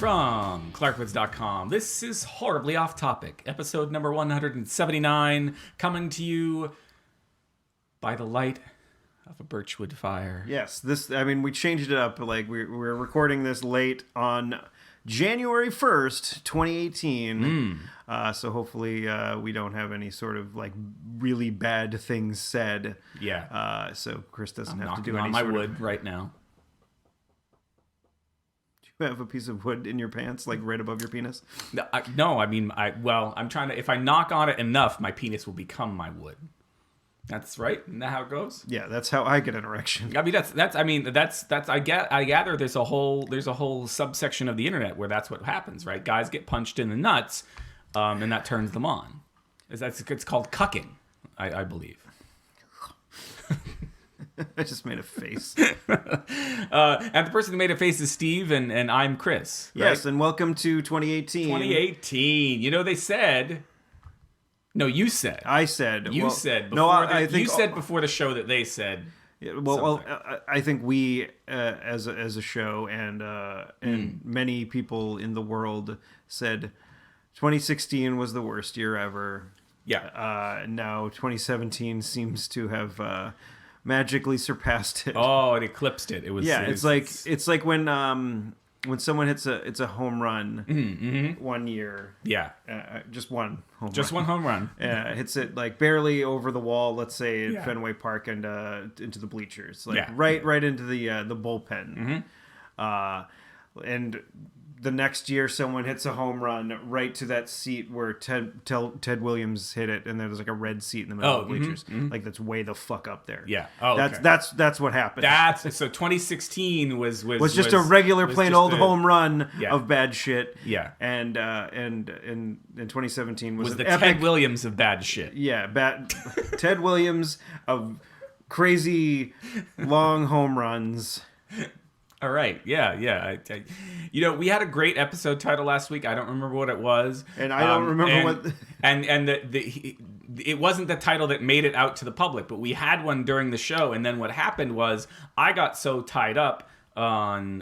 From clarkwoods.com, this is Horribly Off Topic, episode number 179, coming to you by the light of a birchwood fire. Yes, we changed it up. Like, we're recording this late on January 1st, 2018. So hopefully we don't have any sort of, like, really bad things said. Yeah. So Chris doesn't I'm have to do knocking any on my sort wood right now. Do you have a piece of wood in your pants, like right above your penis? I'm trying to, if I knock on it enough, my penis will become my wood. That's right. Isn't that how it goes? Yeah, that's how I get an erection. I gather there's a whole subsection of the internet where that's what happens, right? Guys get punched in the nuts, and that turns them on. It's called cucking, I believe. I just made a face. And the person who made a face is Steve, and I'm Chris. Right? Yes, and welcome to 2018. 2018. You know, they said... No, you said. I said. You said. Before I think you said before the show that they said. Yeah, I think we, as a show, and many people in the world said 2016 was the worst year ever. Yeah. Now 2017 seems to have magically surpassed it. Oh, it eclipsed it. It was. Yeah, it's like when someone hits a home run 1 year. Yeah. Just one home run. Just one home run. Hits it like barely over the wall, let's say at Fenway Park, and into the bleachers. Like right into the bullpen. And the next year someone hits a home run right to that seat where Ted Williams hit it, and there's like a red seat in the middle of the bleachers. Like, that's way the fuck up there. Yeah. Oh, that's what happened. So 2016 was just a regular plain old home run Yeah. of bad shit. Yeah. And in 2017 was the an epic, Ted Williams of bad shit. Yeah, Ted Williams of crazy long home runs. All right. Yeah. We had a great episode title last week. I don't remember what it was. And I don't remember what... And it wasn't the title that made it out to the public, but we had one during the show. And then what happened was I got so tied up on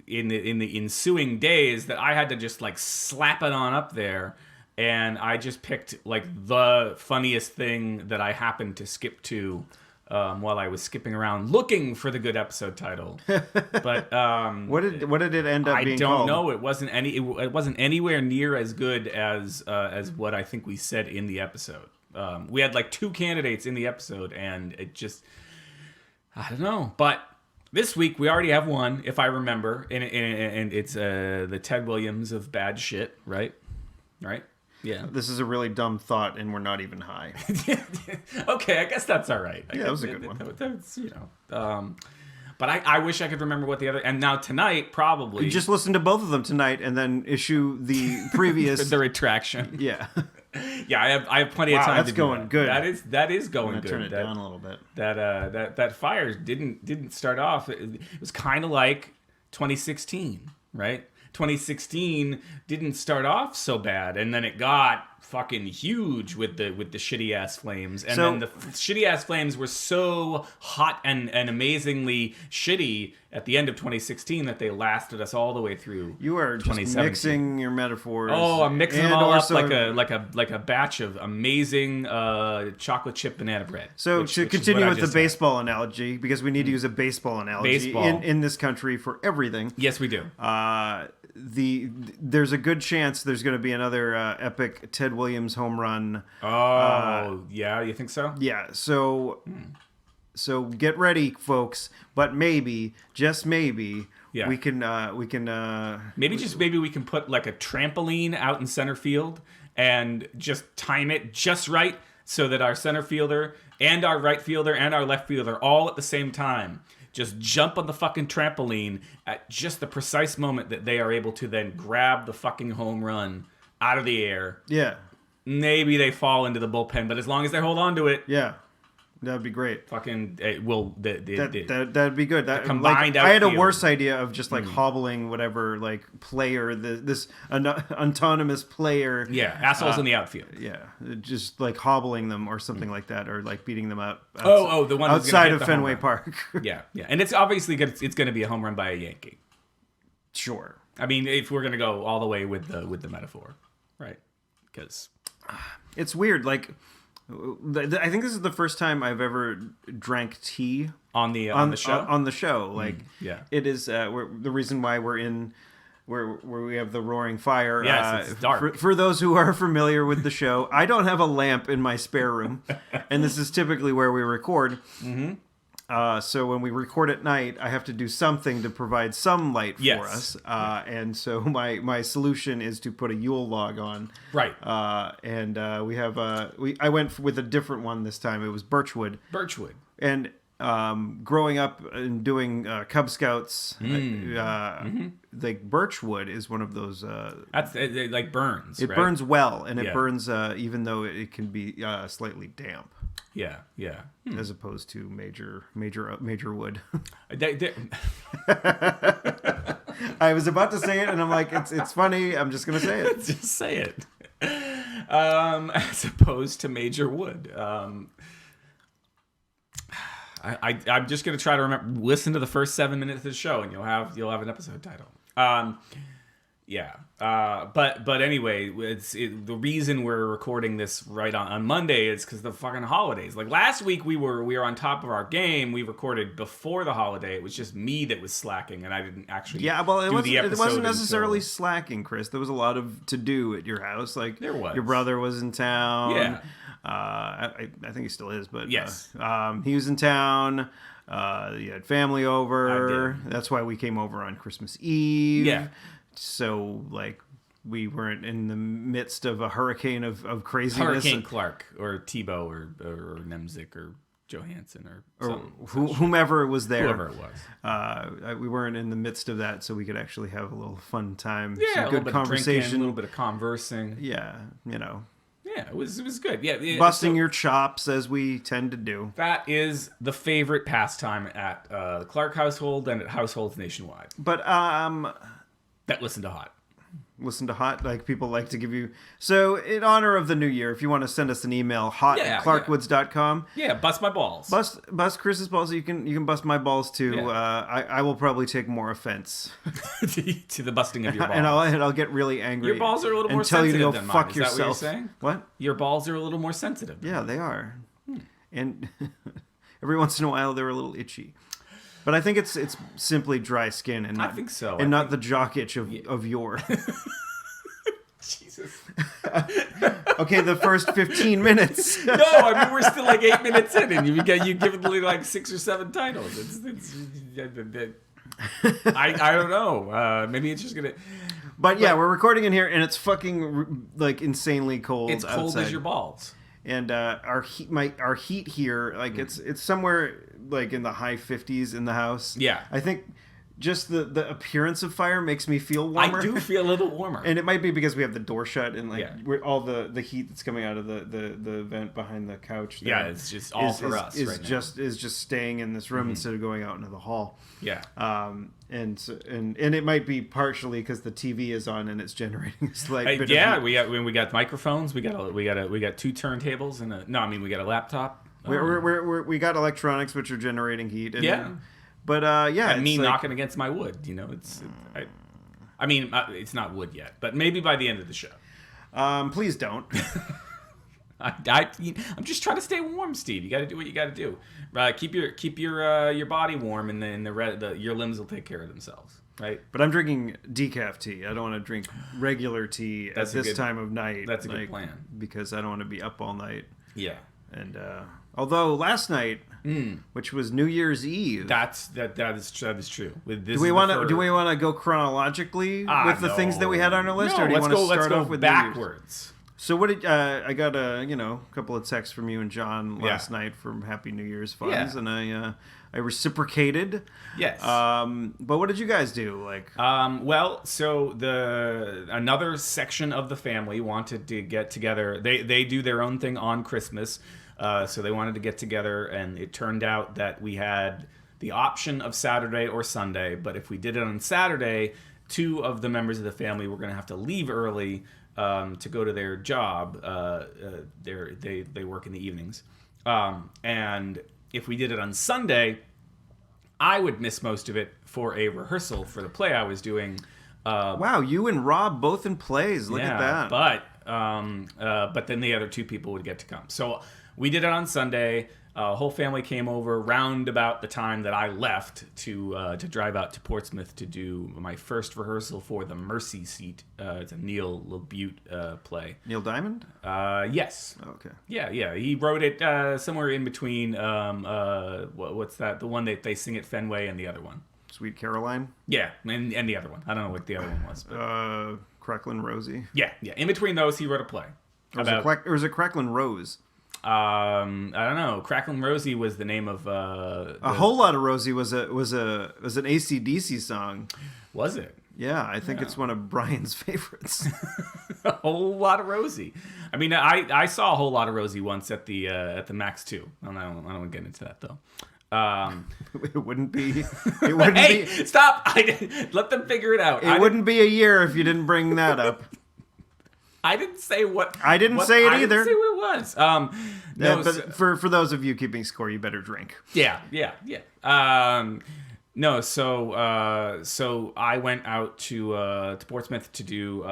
in the ensuing days that I had to just like slap it on up there. And I just picked like the funniest thing that I happened to skip to while I was skipping around looking for the good episode title. But what did it end up being called? I don't know. It wasn't anywhere near as good as what I think we said in the episode. We had like two candidates in the episode, and it just, I don't know. But this week we already have one, if I remember, and it's the Ted Williams of bad shit, right? Yeah. This is a really dumb thought, and we're not even high. Okay, I guess that's all right. That was a good one. That's, but I wish I could remember what the other... And now tonight, probably... Just listen to both of them tonight, and then issue the previous... the retraction. Yeah. Yeah, I have plenty of time to do going that. good. That is going I'm good. Turn it down a little bit. That fire didn't start off... It was kind of like 2016, right? 2016 didn't start off so bad, and then it got fucking huge with the shitty ass flames, and then the shitty ass flames were so hot and amazingly shitty at the end of 2016 that they lasted us all the way through. You are just mixing your metaphors. Oh, I'm mixing them all up like a batch of amazing chocolate chip banana bread. So to continue with the baseball analogy, because we need to use a baseball analogy in this country for everything. Yes, we do. There's a good chance there's going to be another epic Ted Williams home run. Oh, yeah, you think so? Yeah, so get ready, folks. But maybe, just maybe, we can maybe we can put like a trampoline out in center field and just time it just right so that our center fielder and our right fielder and our left fielder all at the same time just jump on the fucking trampoline at just the precise moment that they are able to then grab the fucking home run out of the air. Yeah. Maybe they fall into the bullpen, but as long as they hold on to it. Yeah. That'd be great. Fucking, that'd be good. That combined I had a worse idea of just like hobbling whatever like player, this autonomous player. Yeah, assholes in the outfield. Yeah, just like hobbling them or something like that, or like beating them up. The one outside of Fenway Park. Yeah, and it's obviously it's going to be a home run by a Yankee. Sure. I mean, if we're gonna go all the way with the metaphor, right? Because it's weird. Like, I think this is the first time I've ever drank tea on the show. On the show, like, it is the reason why we're in. Where we have the roaring fire. Yes, it's dark. For those who are familiar with the show, I don't have a lamp in my spare room, and this is typically where we record. Mm-hmm. So when we record at night, I have to do something to provide some light for us. And so my solution is to put a Yule log on. Right. And we have I went with a different one this time. It was birchwood. And growing up and doing Cub Scouts, like birchwood is one of those. That's it like burns. It burns well, and it burns even though it can be slightly damp. Yeah. As opposed to major wood. I was about to say it, and I'm like, it's funny. I'm just gonna say it. Just say it. As opposed to major wood. I'm just gonna try to remember. Listen to the first 7 minutes of the show, and you'll have an episode title. But anyway, the reason we're recording this right on Monday is because the fucking holidays. Like last week, we were on top of our game. We recorded before the holiday. It was just me that was slacking, and I didn't actually. Yeah, well, it wasn't necessarily slacking, Chris. There was a lot of to do at your house. Like there was. Your brother was in town. Yeah. I think he still is, but yes, he was in town. You had family over. That's why we came over on Christmas Eve. Yeah. So like we weren't in the midst of a hurricane of craziness. Hurricane Clark or Tebow or Nemzik or Johansson or whomever was there. Whoever it was. We weren't in the midst of that, so we could actually have a little fun time. Yeah, some good conversation, drinking, a little bit of conversing. Yeah, you know. Yeah, it was good. Yeah, busting your chops as we tend to do. That is the favorite pastime at the Clark household and at households nationwide. But that listen to Hot. Listen to Hot, like people like to give you. So in honor of the new year, if you want to send us an email, hot@clarkwoods.com. Yeah, bust my balls. Bust Chris's balls. You can bust my balls too. Yeah. I will probably take more offense to the busting of your balls, and I'll get really angry. Your balls are a little more sensitive tell you to than go fuck mine. yourself. Is that what you're saying? What? Your balls are a little more sensitive. Yeah, they are. And every once in a while they're a little itchy. But I think it's simply dry skin, and not, I think so. And not the jock itch of your. Jesus. Okay, the first 15 minutes. No, I mean we're still like 8 minutes in, and you give it like 6 or 7 titles. I don't know. Maybe it's just gonna. But yeah, we're recording in here, and it's fucking like insanely cold. It's cold outside. As your balls. And our heat here, like it's somewhere like in the high 50s in the house. Yeah, I think just the appearance of fire makes me feel warmer. I do feel a little warmer, and it might be because we have the door shut and like all the heat that's coming out of the vent behind the couch. Yeah, it's just all for us. Is just staying in this room instead of going out into the hall. Yeah. And it might be partially because the TV is on and it's generating a slight bit of heat. we got microphones, we got 2 turntables and we got a laptop. We got electronics which are generating heat. And, but and me knocking against my wood, it's not wood yet, but maybe by the end of the show. Please don't. I'm just trying to stay warm, Steve. You got to do what you got to do. Keep your body warm, and then your limbs will take care of themselves, right? But I'm drinking decaf tea. I don't want to drink regular tea at this time of night. That's a good plan because I don't want to be up all night. Yeah. And although last night, which was New Year's Eve, that is true. Do we want to go chronologically with the things that we had on our list, or do you want to start off with backwards? So what did I got a couple of texts from you and John last night from Happy New Year's funds, and I reciprocated. Yes. But what did you guys do? So another section of the family wanted to get together. They do their own thing on Christmas, so they wanted to get together, and it turned out that we had the option of Saturday or Sunday. But if we did it on Saturday, 2 of the members of the family were going to have to leave early. To go to their job, they work in the evenings, and if we did it on Sunday, I would miss most of it for a rehearsal for the play I was doing Wow, you and Rob both in plays. Look at that. But then the other two people would get to come. So we did it on Sunday. Whole family came over round about the time that I left to drive out to Portsmouth to do my first rehearsal for The Mercy Seat. It's a Neil LaBute play. Neil Diamond? Yes. Oh, okay. Yeah. He wrote it somewhere in between. What's that? The one that they sing at Fenway and the other one. Sweet Caroline? Yeah, and the other one. I don't know what the other one was. But... Cracklin' Rosie? Yeah. In between those, he wrote a play. Or was it Cracklin' Rose? I don't know. Cracklin' Rosie was the name of A Whole Lot of Rosie was an AC/DC song. Was it? Yeah, I think it's one of Brian's favorites. A Whole Lot of Rosie. I mean, I saw A Whole Lot of Rosie once at the Max 2. I don't want to get into that though. It wouldn't be. Hey, stop! Let them figure it out. It wouldn't be a year if you didn't bring that up. I didn't say what. I didn't say it either. I didn't say what it was. No, but for those of you keeping score, you better drink. Yeah. No, so I went out to Portsmouth to do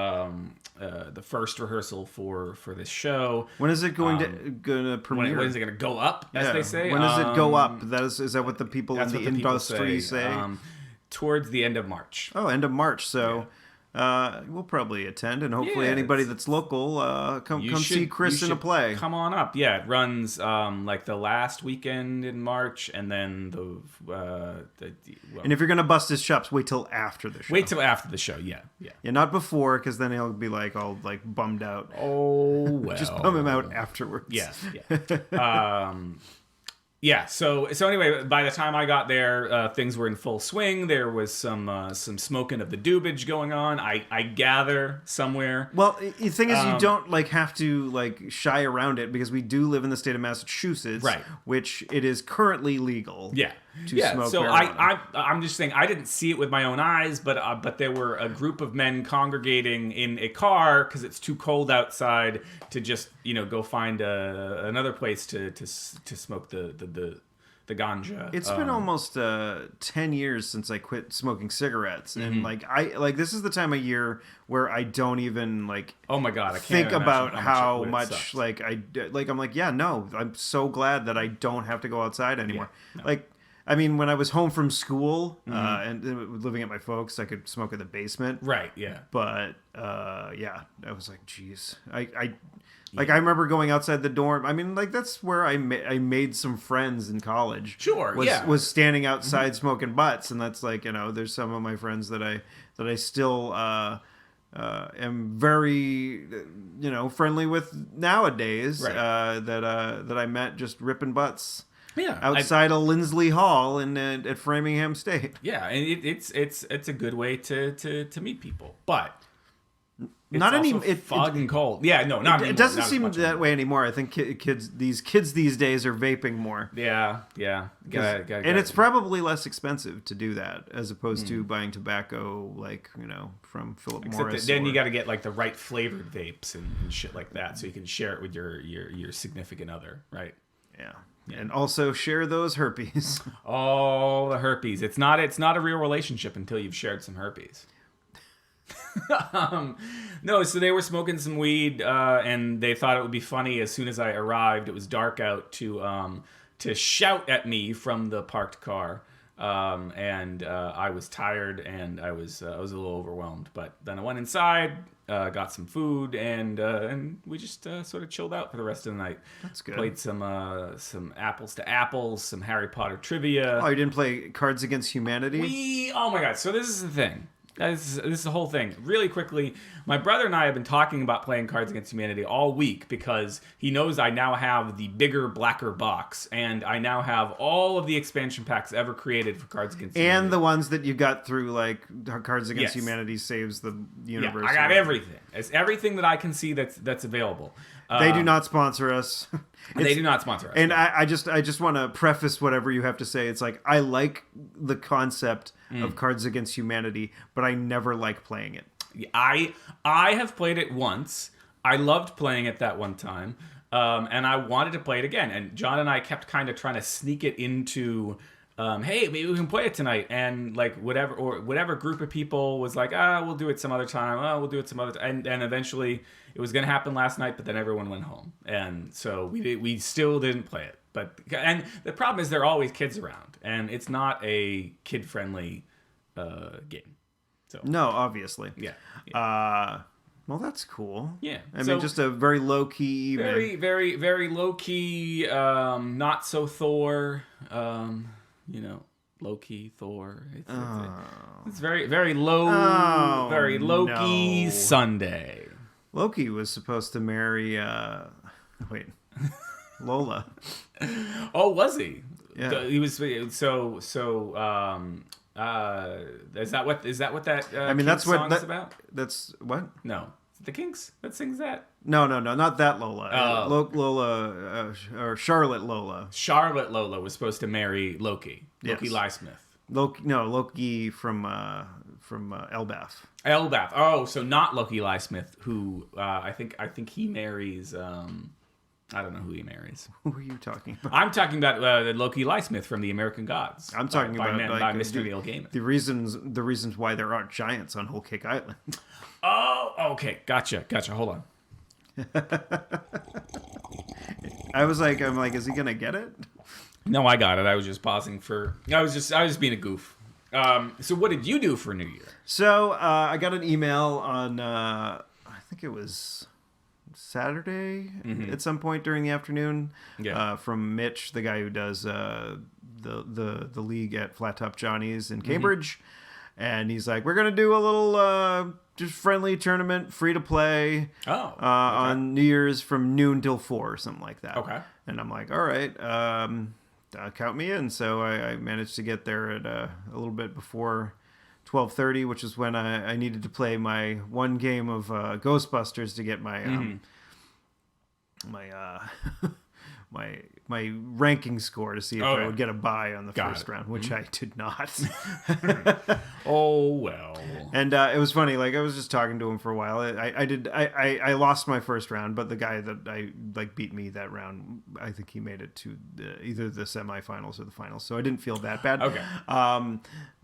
the first rehearsal for this show. When is it going to premiere? When is it going to go up, as they say? When does it go up? Is that what the people in the industry say? Towards the end of March. Oh, end of March. So we'll probably attend, and hopefully anybody that's local come see Chris in a play. Come on up. Yeah, it runs like the last weekend in March, and then and if you're gonna bust his chops, wait till after the show. Wait till after the show. Yeah, not before, because then he'll be like all like bummed out. Oh well, just bum him out afterwards. Yeah. Yeah, so anyway, by the time I got there, things were in full swing. There was some smoking of the doobage going on. I gather somewhere. Well, the thing is, you don't have to shy around it, because we do live in the state of Massachusetts, right? Which it is currently legal. Yeah. Smoke so marijuana. I'm just saying I didn't see it with my own eyes, but there were a group of men congregating in a car because it's too cold outside to just go find another place to smoke the ganja. It's been almost 10 years since I quit smoking cigarettes, and this is the time of year where I don't even oh my god, I can't think about how much I'm I'm so glad that I don't have to go outside anymore. Yeah, no. I mean, when I was home from school and living at my folks, I could smoke in the basement. Right, yeah. But, I was like, geez. I remember going outside the dorm. I mean, that's where I made some friends in college. Sure, was standing outside smoking butts. And that's there's some of my friends that I still am very, friendly with nowadays. Right. That I met just ripping butts. Yeah, outside of Lindsley Hall at Framingham State. Yeah, and it's a good way to meet people, but it's not also fucking cold. Yeah, no, not anymore. It doesn't seem that way anymore. I think kids these days are vaping more. Yeah. And it's probably less expensive to do that as opposed to buying tobacco from Philip Morris. Then you got to get the right flavored vapes and shit like that, so you can share it with your significant other, right? Yeah. And also share those herpes. Oh, the herpes. It's not a real relationship until you've shared some herpes. No, so they were smoking some weed, and they thought it would be funny as soon as I arrived. It was dark out to shout at me from the parked car. And I was tired and I was a little overwhelmed. But then I went inside, got some food, and we just sort of chilled out for the rest of the night. That's good. Played some apples to apples, some Harry Potter trivia. Oh, you didn't play Cards Against Humanity? Oh my god! So this is the thing. This is the whole thing. Really quickly, my brother and I have been talking about playing Cards Against Humanity all week because he knows I now have the bigger, blacker box, and I now have all of the expansion packs ever created for Cards Against Humanity. And the ones that you got through, Cards Against Humanity Saves the Universe. Yeah, I got everything. It's everything that I can see that's available. They do not sponsor us. They do not sponsor us. And I just want to preface whatever you have to say. It's I like the concept of Cards Against Humanity, but I never like playing it. I have played it once. I loved playing it that one time, and I wanted to play it again. And John and I kept kind of trying to sneak it into hey, maybe we can play it tonight. And like whatever group of people was like, we'll do it some other time. We'll do it some other time. And eventually it was going to happen last night, but then everyone went home. And so we still didn't play it. And the problem is there are always kids around, and it's not a kid-friendly game. So no, obviously. Yeah. Well, that's cool. Yeah. I mean, just a very low-key evening. Very, very, very low-key, not so Thor, low-key Thor. It's very, very low, very low-key Sunday. Loki was supposed to marry, Lola. Oh, was he? Yeah. He was, is that what that I mean, Kinks that's what song is about? That's what? No. The Kinks that sings that? No, not that Lola. Lola, or Charlotte Lola. Charlotte Lola was supposed to marry Loki. Loki Lysmith. Loki from Elbath. Elbath. Oh, so not Loki Lysmith, who I think he marries. I don't know who he marries. Who are you talking about? I'm talking about Loki Lysmith from the American Gods. I'm talking by Mr. the, Neil Gaiman. The reasons why there aren't giants on Whole Cake Island. Oh, okay, gotcha. Hold on. I'm like, is he gonna get it? No, I got it. I was just pausing for. I was just being a goof. So what did you do for New Year? So I got an email on I think it was Saturday at some point during the afternoon from Mitch, the guy who does the league at Flat Top Johnny's in Cambridge, and he's like, we're gonna do a little just friendly tournament, free to play, on New Year's from noon till 4 or something like that. Okay. And I'm like, all right, count me in. So I managed to get there at a little bit before 12:30, which is when I needed to play my one game of Ghostbusters to get my my ranking score to see if I would get a bye on the first round, which I did not. Oh well. And it was funny. Like I was just talking to him for a while. I lost my first round, but the guy that beat me that round, I think he made it to either the semifinals or the finals. So I didn't feel that bad. Okay.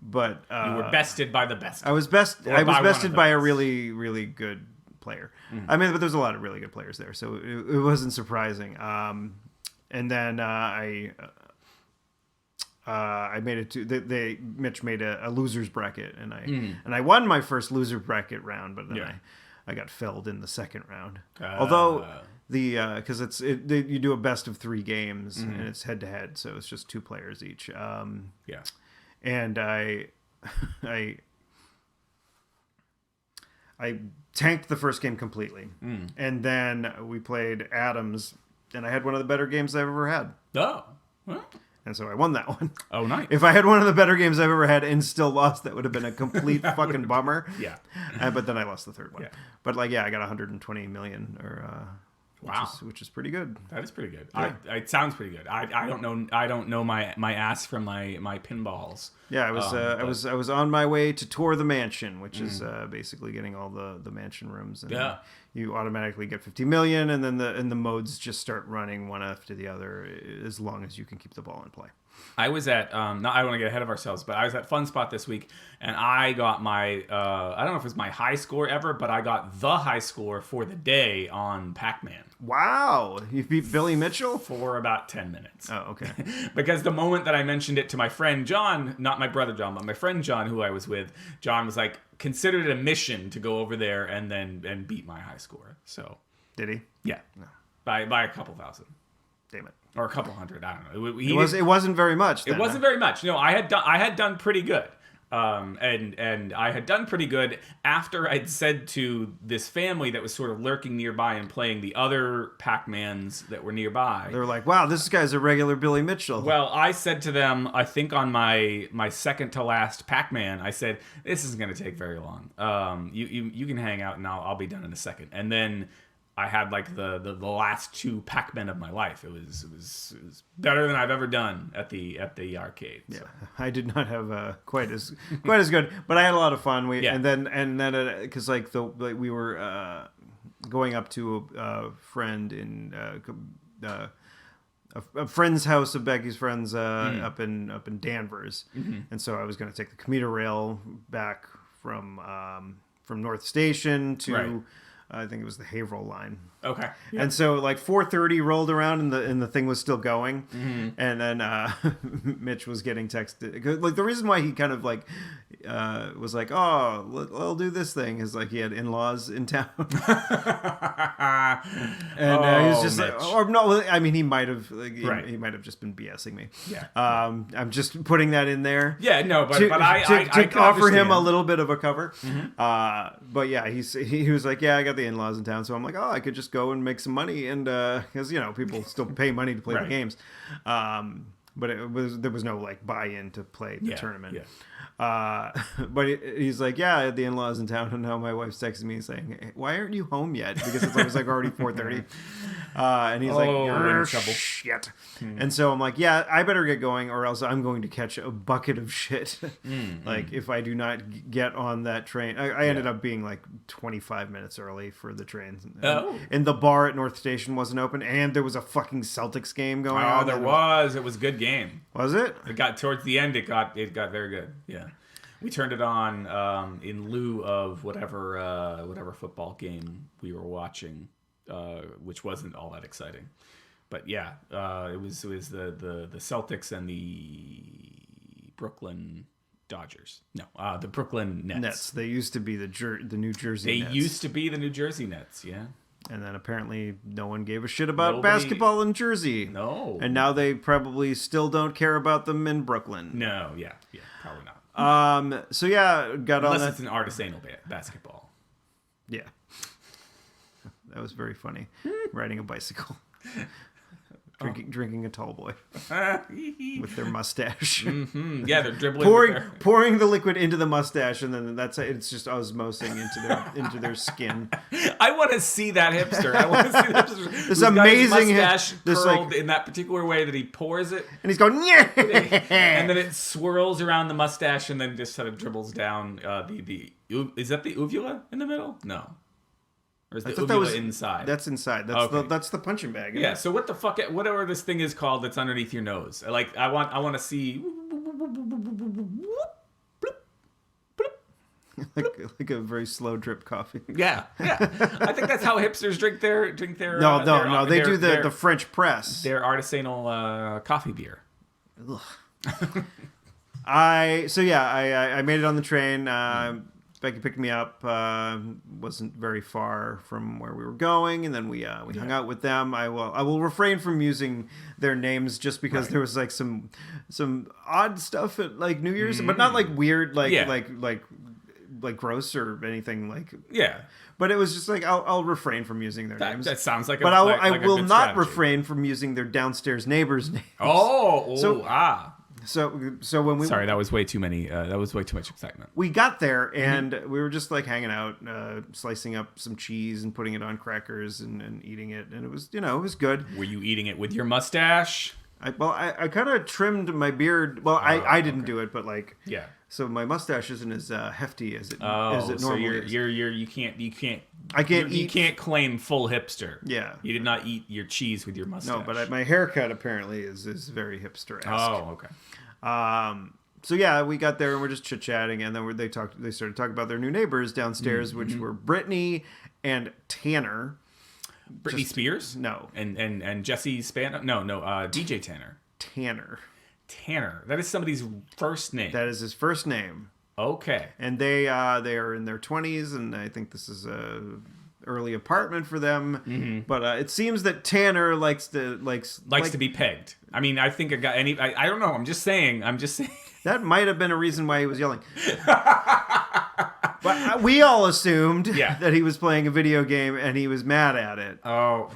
But you were bested by the best. I was bested by a really, really good player. I mean, but there's a lot of really good players there, so it wasn't surprising. And then I made it to Mitch made a losers bracket, and I won my first loser bracket round, but then I got felled in the second round. Although because you do a best of 3 games and it's head to head, so it's just 2 players each. And I tanked the first game completely, and then we played Adams. And I had one of the better games I've ever had. Oh. Huh? And so I won that one. Oh, nice. If I had one of the better games I've ever had and still lost, that would have been a complete fucking bummer. Yeah. But then I lost the third one. Yeah. But I got 120 million which is pretty good. That is pretty good. Yeah. It sounds pretty good. I don't know my ass from my pinballs. Yeah, I was on my way to tour the mansion, which is basically getting all the mansion rooms. And you automatically get 50 million, and then the modes just start running one after the other as long as you can keep the ball in play. I was at I don't want to get ahead of ourselves, but I was at Fun Spot this week, and I got my I don't know if it was my high score ever, but I got the high score for the day on Pac-Man. Wow, you beat Billy Mitchell for about 10 minutes. Oh, okay. Because the moment that I mentioned it to my friend John, not my brother John, but my friend John, who I was with, John was like, consider it a mission to go over there and beat my high score. So did he? Yeah, no. by a couple thousand. Damn it. Or a couple hundred, I don't know. It wasn't very much. It wasn't very much. No, I had done pretty good. And I had done pretty good after I'd said to this family that was sort of lurking nearby and playing the other Pac-Mans that were nearby. They were like, wow, this guy's a regular Billy Mitchell. Well, I said to them, I think on my second to last Pac-Man, I said, this isn't going to take very long. You can hang out and I'll be done in a second. And then I had like the last 2 Pac-Men of my life. It was better than I've ever done at the arcade. So. Yeah, I did not have quite as good, but I had a lot of fun. And then because we were going up to a friend in a friend's house of Becky's friends up in Danvers, and so I was going to take the commuter rail back from North Station to I think it was the Haverhill line. Okay. Yep. And so like 4:30 rolled around and the thing was still going, and then Mitch was getting texted. Like the reason why he kind of like was like, oh, I'll do this thing is like he had in-laws in town, and he was just like, or no, I mean he might have he might have just been BSing me. Yeah. I'm just putting that in there. Yeah, no, but I offer him a little bit of a cover. But yeah, he was like, yeah, I got the in-laws in town, so I'm like, oh, I could just go and make some money, and because people still pay money to play the games, but there was no like buy-in to play the tournament. But he's like, yeah, I had the in-laws in town, and now my wife's texting me saying, hey, why aren't you home yet? Because it was like already 4:30, and he's like, you're in trouble. Shit. And so I'm like, yeah, I better get going, or else I'm going to catch a bucket of shit. Like if I do not get on that train, I ended up being like 25 minutes early for the train. And the bar at North Station wasn't open, and there was a fucking Celtics game going on. Oh, there was. It was a good game. Was it? It got towards the end. It got very good. Yeah. We turned it on in lieu of whatever football game we were watching, which wasn't all that exciting. But yeah, it was the Celtics and the Brooklyn Dodgers. No, the Brooklyn Nets. They used to be the New Jersey Nets. They used to be the New Jersey Nets, yeah. And then apparently no one gave a shit about basketball in Jersey. No. And now they probably still don't care about them in Brooklyn. No, yeah, probably not. So yeah, got on that. Unless it's an artisanal basketball. Yeah. That was very funny. Riding a bicycle. Drinking a tall boy with their mustache. Yeah, they're dribbling. Pouring the liquid into the mustache, and then it's just osmosing into their skin. I want to see that hipster. I want to see that hipster. This amazing mustache curled in that particular way that he pours it, and he's going, yeah, and then it swirls around the mustache, and then just sort of dribbles down is that the uvula in the middle? No. Or is the uvula inside? That's inside. That's the punching bag. Yeah. So what the fuck? Whatever this thing is called, that's underneath your nose. Like I want to see. like a very slow drip coffee. Yeah. I think that's how hipsters drink their. No. They do the French press. Their artisanal coffee beer. I made it on the train. Becky picked me up, wasn't very far from where we were going, and then we hung out with them. I will refrain from using their names just because there was like some odd stuff at like New Year's, but not like weird like gross or anything like. Yeah. But it was just like I'll refrain from using their names. That sounds like. But I will not refrain from using their downstairs neighbors' names. So when we that was way too many. That was way too much excitement. We got there and we were just like hanging out, slicing up some cheese and putting it on crackers and eating it, and it was it was good. Were you eating it with your mustache? I kind of trimmed my beard. Well, I didn't do it, but like So my mustache isn't as hefty as it normally is. You can't claim full hipster. Yeah, you did not eat your cheese with your mustache. No, but my haircut apparently is very hipster-esque. Oh, okay. So yeah, we got there and we're just chit-chatting, and then they started talking about their new neighbors downstairs, which were Brittany and Tanner. Britney Spears? No. And Jesse Spano? No, DJ Tanner. Tanner. That is somebody's first name. That is his first name. Okay. And they are in their 20s, and I think this is a early apartment for them. Mm-hmm. But it seems that Tanner likes to be pegged. I mean, I think I don't know. I'm just saying. That might have been a reason why he was yelling. But we all assumed that he was playing a video game and he was mad at it. Oh,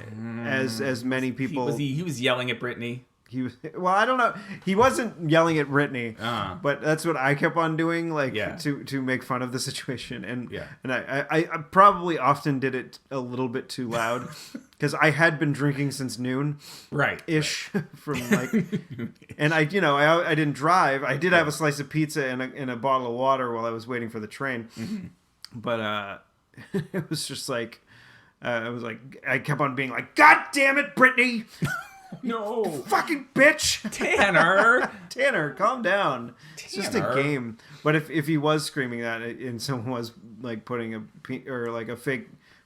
as many people. He was yelling at Brittany. I don't know. He wasn't yelling at Brittany, but that's what I kept on doing, to make fun of the situation. And I probably often did it a little bit too loud because I had been drinking since noon, ish, from and I didn't drive. I did have a slice of pizza and a bottle of water while I was waiting for the train, but it was just like I kept on being like, "God damn it, Brittany!" No. Fucking bitch. Tanner. Tanner, calm down. It's just a Tanner. game. But if he was screaming that and someone was like putting a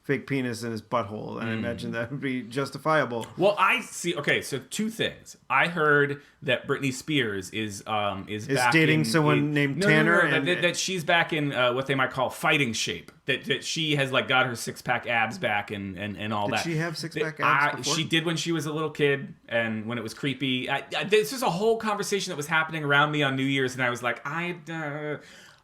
fake penis in his butthole, and I imagine that would be justifiable. Well, I see. Okay, so two things. I heard that Britney Spears is back dating someone named Tanner, and that she's back in what they might call fighting shape. That she has like got her 6-pack abs back and all that. Did she have 6-pack abs before? She did when she was a little kid, and when it was creepy. This is a whole conversation that was happening around me on New Year's, and I was like,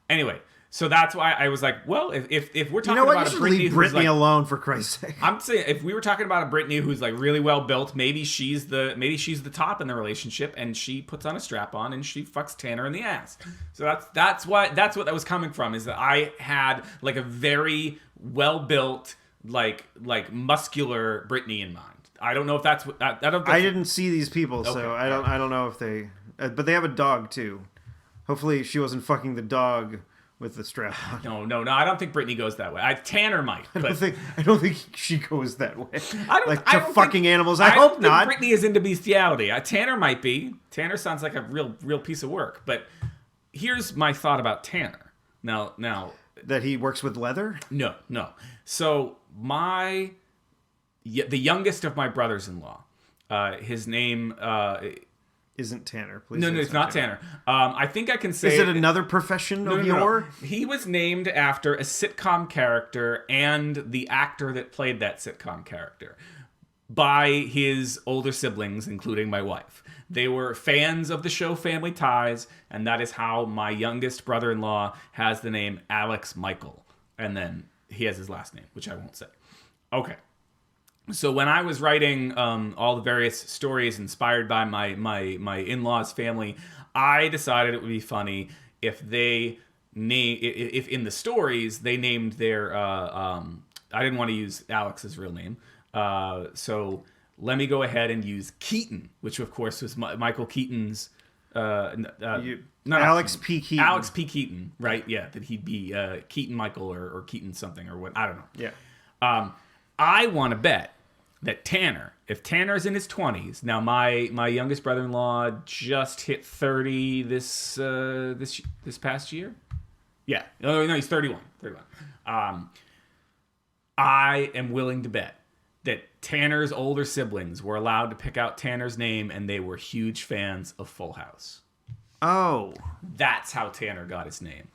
anyway. So that's why I was like, well, if we're talking about a Britney, leave Britney alone, for Christ's sake. I'm saying if we were talking about a Britney who's like really well built, maybe she's the top in the relationship, and she puts on a strap on and she fucks Tanner in the ass. So that's what that was coming from, is that I had like a very well built like muscular Britney in mind. I don't know if that's what I didn't see these people, so Okay. I don't know if they, but they have a dog too. Hopefully, she wasn't fucking the dog with the strap on. No. I don't think Britney goes that way. Tanner might. I don't think she goes that way. I don't fucking think, animals. I hope not. Britney is into bestiality. Tanner might be. Tanner sounds like a real piece of work. But here's my thought about Tanner. Now that he works with leather? No. So the youngest of my brothers-in-law, his name isn't Tanner. Please. No, it's not Tanner. I think I can say... Is it another profession of your? He was named after a sitcom character and the actor that played that sitcom character by his older siblings, including my wife. They were fans of the show Family Ties, and that is how my youngest brother-in-law has the name Alex Michael. And then he has his last name, which I won't say. Okay. So when I was writing all the various stories inspired by my in-laws' family, I decided it would be funny if if in the stories they named their I didn't want to use Alex's real name, so let me go ahead and use Keaton, which of course was Michael Keaton's Alex P. Keaton. Alex P. Keaton, right? Yeah, that he'd be Keaton Michael or Keaton something or what, I don't know. Yeah. I want to bet that Tanner, if Tanner's in his 20s, now my youngest brother-in-law just hit 30 this past year. Yeah, no, he's 31. I am willing to bet that Tanner's older siblings were allowed to pick out Tanner's name, and they were huge fans of Full House. Oh, that's how Tanner got his name.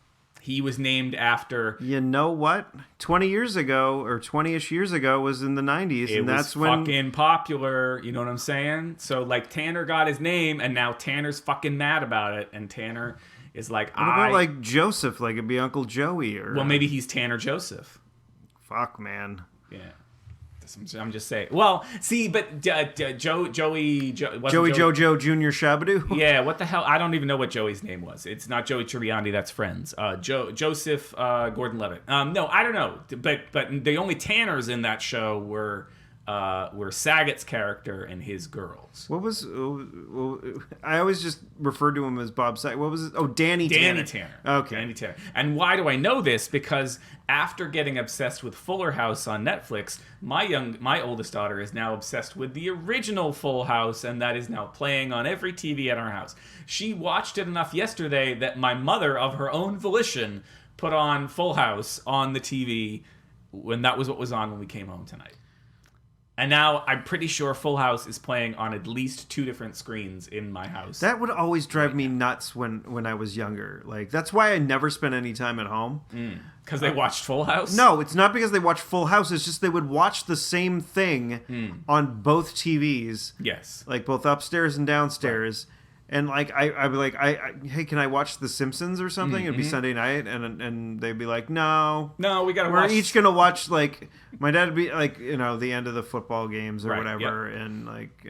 He was named after... You know what? 20 years ago, or 20-ish years ago, was in the 90s. And that's when... fucking popular. You know what I'm saying? So, like, Tanner got his name, and now Tanner's fucking mad about it. And Tanner is like, What about, like, Joseph? Like, it'd be Uncle Joey, or... Well, maybe he's Tanner Joseph. Fuck, man. Yeah. I'm just saying. Well, see, but Joey Jojo Jr. Shabadoo? Yeah, what the hell? I don't even know what Joey's name was. It's not Joey Tribbiani, that's Friends. Joseph Gordon-Levitt. No, I don't know. But the only Tanners in that show were Saget's character and his girls. What was... I always just referred to him as Bob Saget. What was it? Oh, Danny Tanner. Okay. Danny Tanner. And why do I know this? Because after getting obsessed with Fuller House on Netflix, my oldest daughter is now obsessed with the original Full House, and that is now playing on every TV at our house. She watched it enough yesterday that my mother, of her own volition, put on Full House on the TV when that was what was on when we came home tonight. And now I'm pretty sure Full House is playing on at least 2 different screens in my house. That would always drive me nuts when I was younger. Like, that's why I never spent any time at home. Because they watched Full House? No, it's not because they watched Full House. It's just they would watch the same thing on both TVs. Yes. Like, both upstairs and downstairs. Right. And, like, I'd be like, hey, can I watch The Simpsons or something? It'd be Sunday night. And they'd be like, no, we got to watch. We're each going to watch, like, my dad would be like, the end of the football games or right, whatever. Yep. And, like,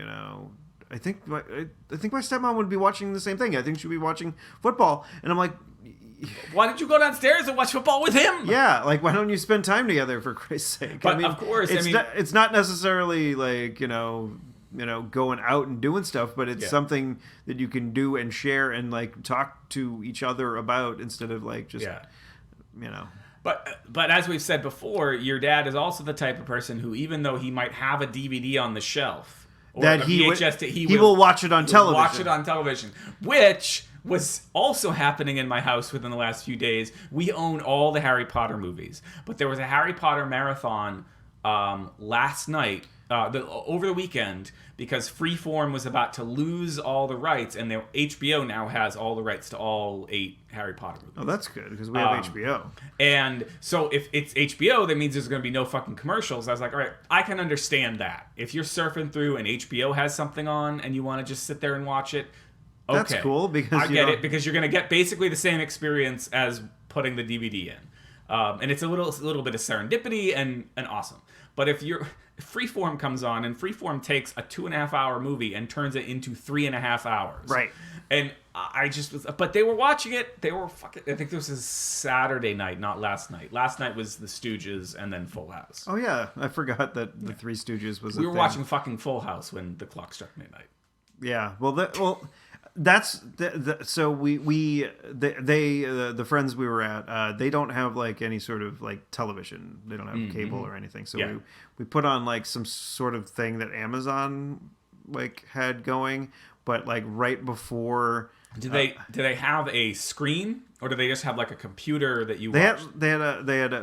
I think my stepmom would be watching the same thing. I think she'd be watching football. And I'm like... Why did you go downstairs and watch football with him? Yeah, like, why don't you spend time together, for Christ's sake? But, of course, it's not necessarily, like, going out and doing stuff, but it's something that you can do and share and, like, talk to each other about instead of, like, just, But as we've said before, your dad is also the type of person who, even though he might have a DVD on the shelf, Or that a he VHS tape. he will watch it on television. Watch it on television, which was also happening in my house within the last few days. We own all the Harry Potter movies, but there was a Harry Potter marathon last night, over the weekend, because Freeform was about to lose all the rights, and HBO now has all the rights to all 8 Harry Potter movies. Oh, that's good, because we have HBO. And so if it's HBO, that means there's going to be no fucking commercials. I was like, all right, I can understand that. If you're surfing through and HBO has something on and you want to just sit there and watch it, okay. That's cool, because I get it, because you're going to get basically the same experience as putting the DVD in. And it's a little bit of serendipity and awesome. But if Freeform comes on, and Freeform takes a 2.5-hour movie and turns it into 3.5 hours. Right. And I just was, but they were watching it. They were fucking, I think this was Saturday night, not last night. Last night was The Stooges and then Full House. Oh, yeah. I forgot that the Three Stooges was We were watching fucking Full House when the clock struck midnight. Yeah. That's so the friends we were at, they don't have like any sort of like television. They don't have cable or anything. So we put on like some sort of thing that Amazon like had going, but like right before. Do they have a screen, or do they just have like a computer that you they watch? We had a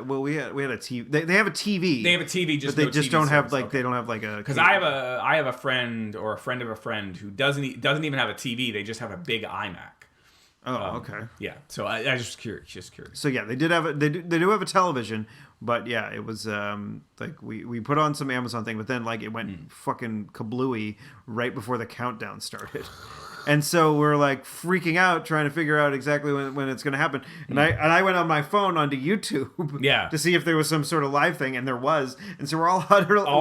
TV. They have a TV. They have a TV, but they just TV don't have service. like Okay. they don't have like a. Because I have a friend or a friend of a friend who doesn't even have a TV. They just have a big iMac. Oh, okay. Yeah. So I just curious. So yeah, they did have they do have a television, but yeah, it was like we put on some Amazon thing, but then like it went fucking kablooey right before the countdown started. And so we're like freaking out, trying to figure out exactly when it's going to happen. And I went on my phone onto YouTube, to see if there was some sort of live thing, and there was. And so we're all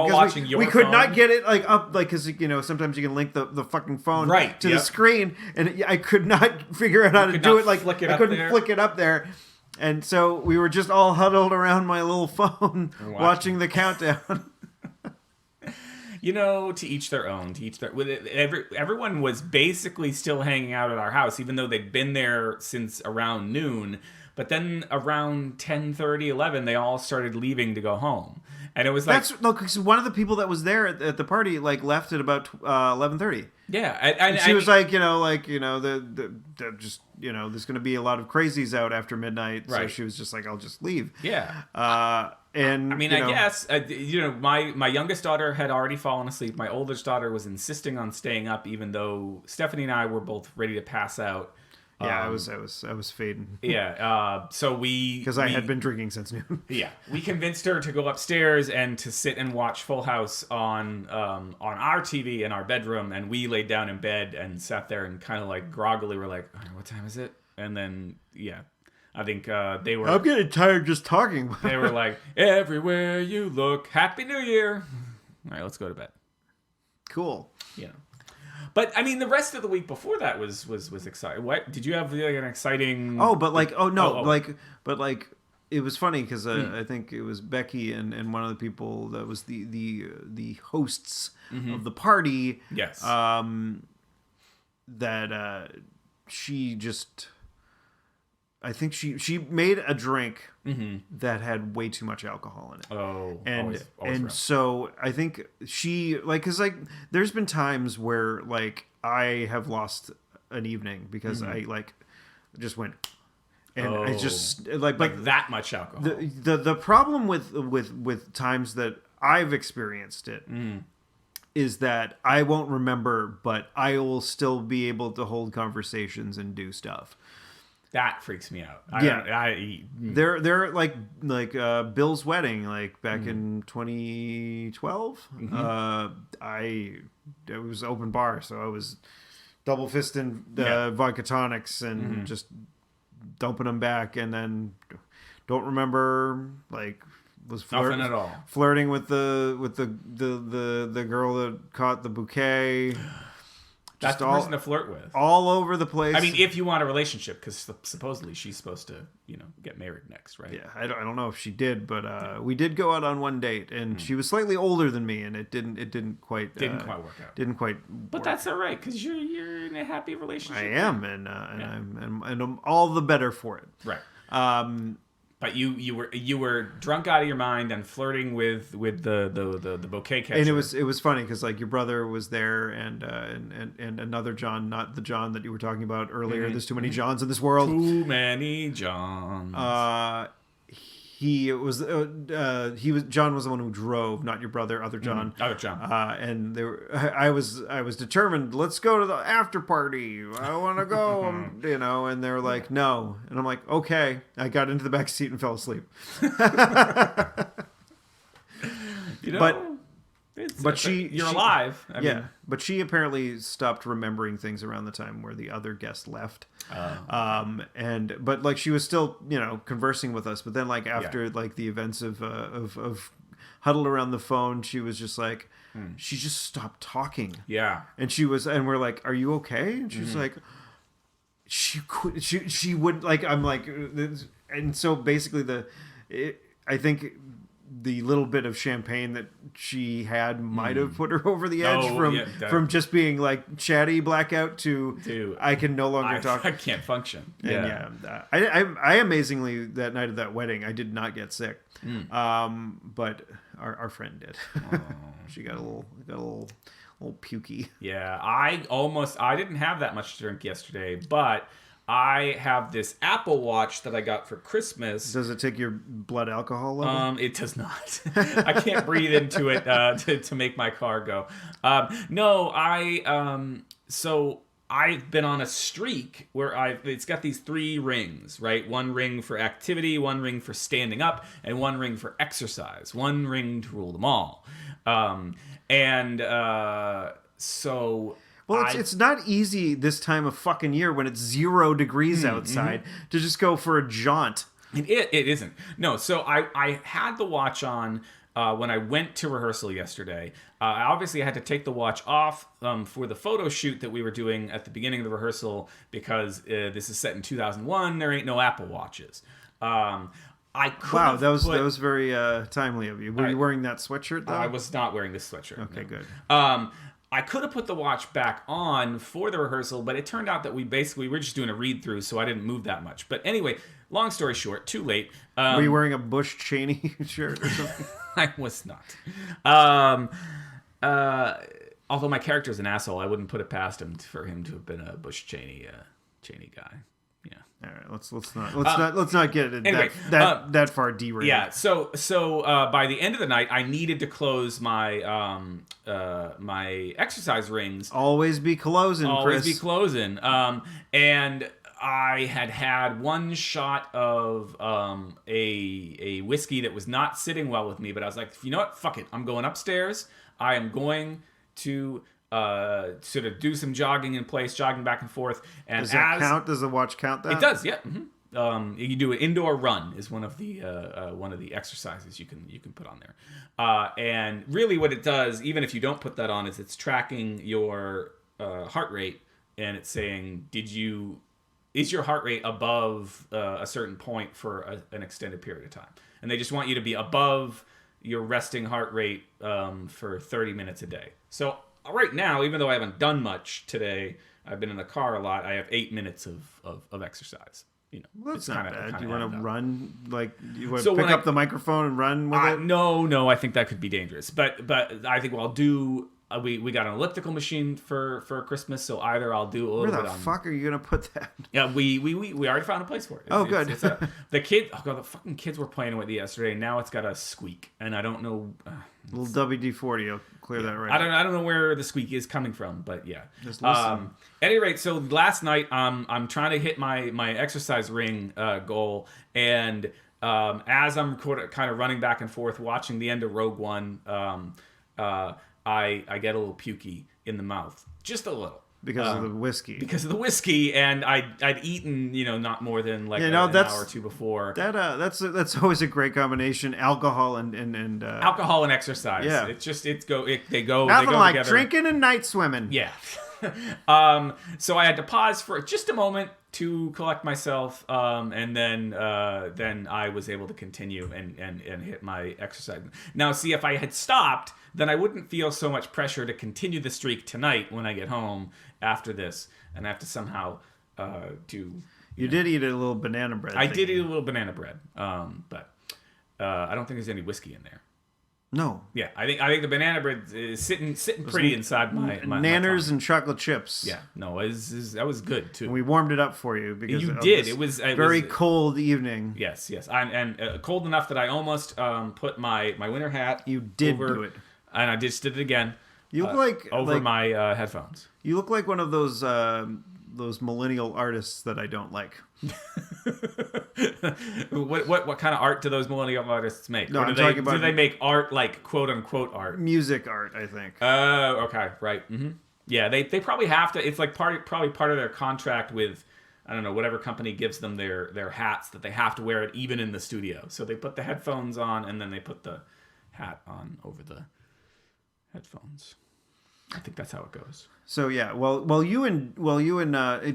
watching your we could phone. not get it like up, like because sometimes you can link the fucking phone to the screen, and I could not figure out how to do it. Like I couldn't flick it up there. And so we were just all huddled around my little phone watching the countdown. To each their own. Everyone was basically still hanging out at our house, even though they'd been there since around noon. But then around 10:30, 11, they all started leaving to go home. And it was like... because one of the people that was there at the party, like, left at about 11:30. Yeah. And she was like, just, there's going to be a lot of crazies out after midnight. Right. So she was just like, I'll just leave. Yeah. And I guess, my youngest daughter had already fallen asleep. My oldest daughter was insisting on staying up, even though Stephanie and I were both ready to pass out. Yeah, I was fading. Yeah, so because I had been drinking since noon. Yeah, we convinced her to go upstairs and to sit and watch Full House on our TV in our bedroom, and we laid down in bed and sat there and kind of like groggily were like, oh, "What time is it?" And then I think they were. I'm getting tired just talking. They were like, "Everywhere you look, Happy New Year." All right, let's go to bed. Cool. Yeah. But I mean, the rest of the week before that was exciting. What did you have like an exciting? But it was funny because I think it was Becky and one of the people that was the hosts of the party. Yes. That she just, I think she made a drink that had way too much alcohol in it. Oh, and always so I think she because there's been times where like I have lost an evening because I like just went and I just like that much alcohol. The problem with times that I've experienced it is that I won't remember, but I will still be able to hold conversations and do stuff. That freaks me out. They're like Bill's wedding, like back in 2012. It was open bar, so I was double fisting vodka tonics and just dumping them back, and then don't remember like was nothing at all. Flirting with the girl that caught the bouquet. That's the person to flirt with. All over the place. I mean, if you want a relationship, because supposedly she's supposed to, get married next, right? Yeah, I don't know if she did, but we did go out on one date, and she was slightly older than me, and it didn't quite work out. Didn't quite. But that's all right, because you're in a happy relationship. I am, and I'm all the better for it. Right. But you were drunk out of your mind and flirting with the bouquet catcher. And it was funny because like your brother was there and another John, not the John that you were talking about earlier. There's too many Johns in this world. Too many Johns. John was the one who drove, not your brother, other John. Other John. And I was determined. Let's go to the after party. I want to go. And they're like, no. And I'm like, okay. I got into the back seat and fell asleep. But you're alive. I mean. But she apparently stopped remembering things around the time where the other guest left. But like she was still, conversing with us. But then like after like the events of huddled around the phone, she was just like, she just stopped talking. Yeah. And we're like, are you okay? And she's like, she wouldn't, like, I'm like, and so basically I think the little bit of champagne that she had might have put her over the edge from just being like chatty blackout to I can no longer talk. I can't function. And I amazingely that night of that wedding I did not get sick, but our friend did. She got a little pukey. Yeah, I didn't have that much to drink yesterday, but I have this Apple Watch that I got for Christmas. Does it take your blood alcohol level? It does not. I can't breathe into it to make my car go. So I've been on a streak where it's got these 3 rings, right? 1 ring for activity, 1 ring for standing up, and 1 ring for exercise. 1 ring to rule them all. So... Well, it's not easy this time of fucking year when it's 0 degrees outside to just go for a jaunt. It isn't. No, so I had the watch on when I went to rehearsal yesterday. Obviously, I had to take the watch off for the photo shoot that we were doing at the beginning of the rehearsal because this is set in 2001. There ain't no Apple Watches. That was very timely of you. Were you wearing that sweatshirt, though? I was not wearing this sweatshirt. Okay, good. I could have put the watch back on for the rehearsal, but it turned out that we were just doing a read-through, so I didn't move that much. But anyway, long story short, too late. Were you wearing a Bush Cheney shirt or something? I was not. Although my character's an asshole, I wouldn't put it past him for him to have been a Bush Cheney guy. Yeah. All right. Let's not get it anyway, that far derailed. Yeah. So by the end of the night, I needed to close my my exercise rings. Always be closing, Always Chris. be closing. And I had 1 shot of a whiskey that was not sitting well with me, but I was like, you know what? Fuck it. I'm going upstairs. I am going to sort of do some jogging in place, jogging back and forth. And does that count? Does the watch count that? It does, yeah. Mm-hmm. You can do an indoor run is one of the exercises you can put on there. And really, what it does, even if you don't put that on, is it's tracking your heart rate, and it's saying, is your heart rate above a certain point for an extended period of time? And they just want you to be above your resting heart rate for 30 minutes a day. So right now, even though I haven't done much today, I've been in the car a lot. I have 8 minutes of exercise. Well, that's not bad. Do you want to run? Like, you want to pick up the microphone and run with it? No. I think that could be dangerous. But I think what I'll do. We got an elliptical machine for Christmas, so either I'll do a little bit on... Where the fuck are you gonna put that? Yeah, we already found a place for it. Good. The fucking kids were playing with it yesterday, and now it's got a squeak, and I don't know. Little WD-40 will clear that right. I don't know where the squeak is coming from, but yeah. Just listen. At any rate, so last night I'm trying to hit my exercise ring goal, and as I'm kind of running back and forth watching the end of Rogue One, I get a little pukey in the mouth, just a little. Because of the whiskey. Because of the whiskey, and I'd eaten, not more than like an hour or two before. That's always a great combination: alcohol and alcohol and exercise. Yeah, they go. Nothing like together. Drinking and night swimming. Yeah. So I had to pause for just a moment to collect myself, and then I was able to continue and hit my exercise. Now, see, if I had stopped, then I wouldn't feel so much pressure to continue the streak tonight when I get home after this, and I have to somehow do. You did eat a little banana bread. I did eat a little banana bread, but I don't think there's any whiskey in there. No. Yeah, I think the banana bread is sitting pretty inside my nanners and chocolate chips. Yeah, no, that was good too. And we warmed it up for you because you did. It was very cold evening. Yes, and cold enough that I almost put my winter hat. You did do it, and I just did it again. You look like over my headphones. You look like one of those millennial artists that I don't like. What kind of art do those millennial artists make? No, do they make art like quote unquote art? Music art, I think. Oh, okay, right. Mm-hmm. Yeah, they probably have to. It's like probably part of their contract with, I don't know, whatever company gives them their hats, that they have to wear it even in the studio. So they put the headphones on and then they put the hat on over the headphones. I think that's how it goes. So yeah,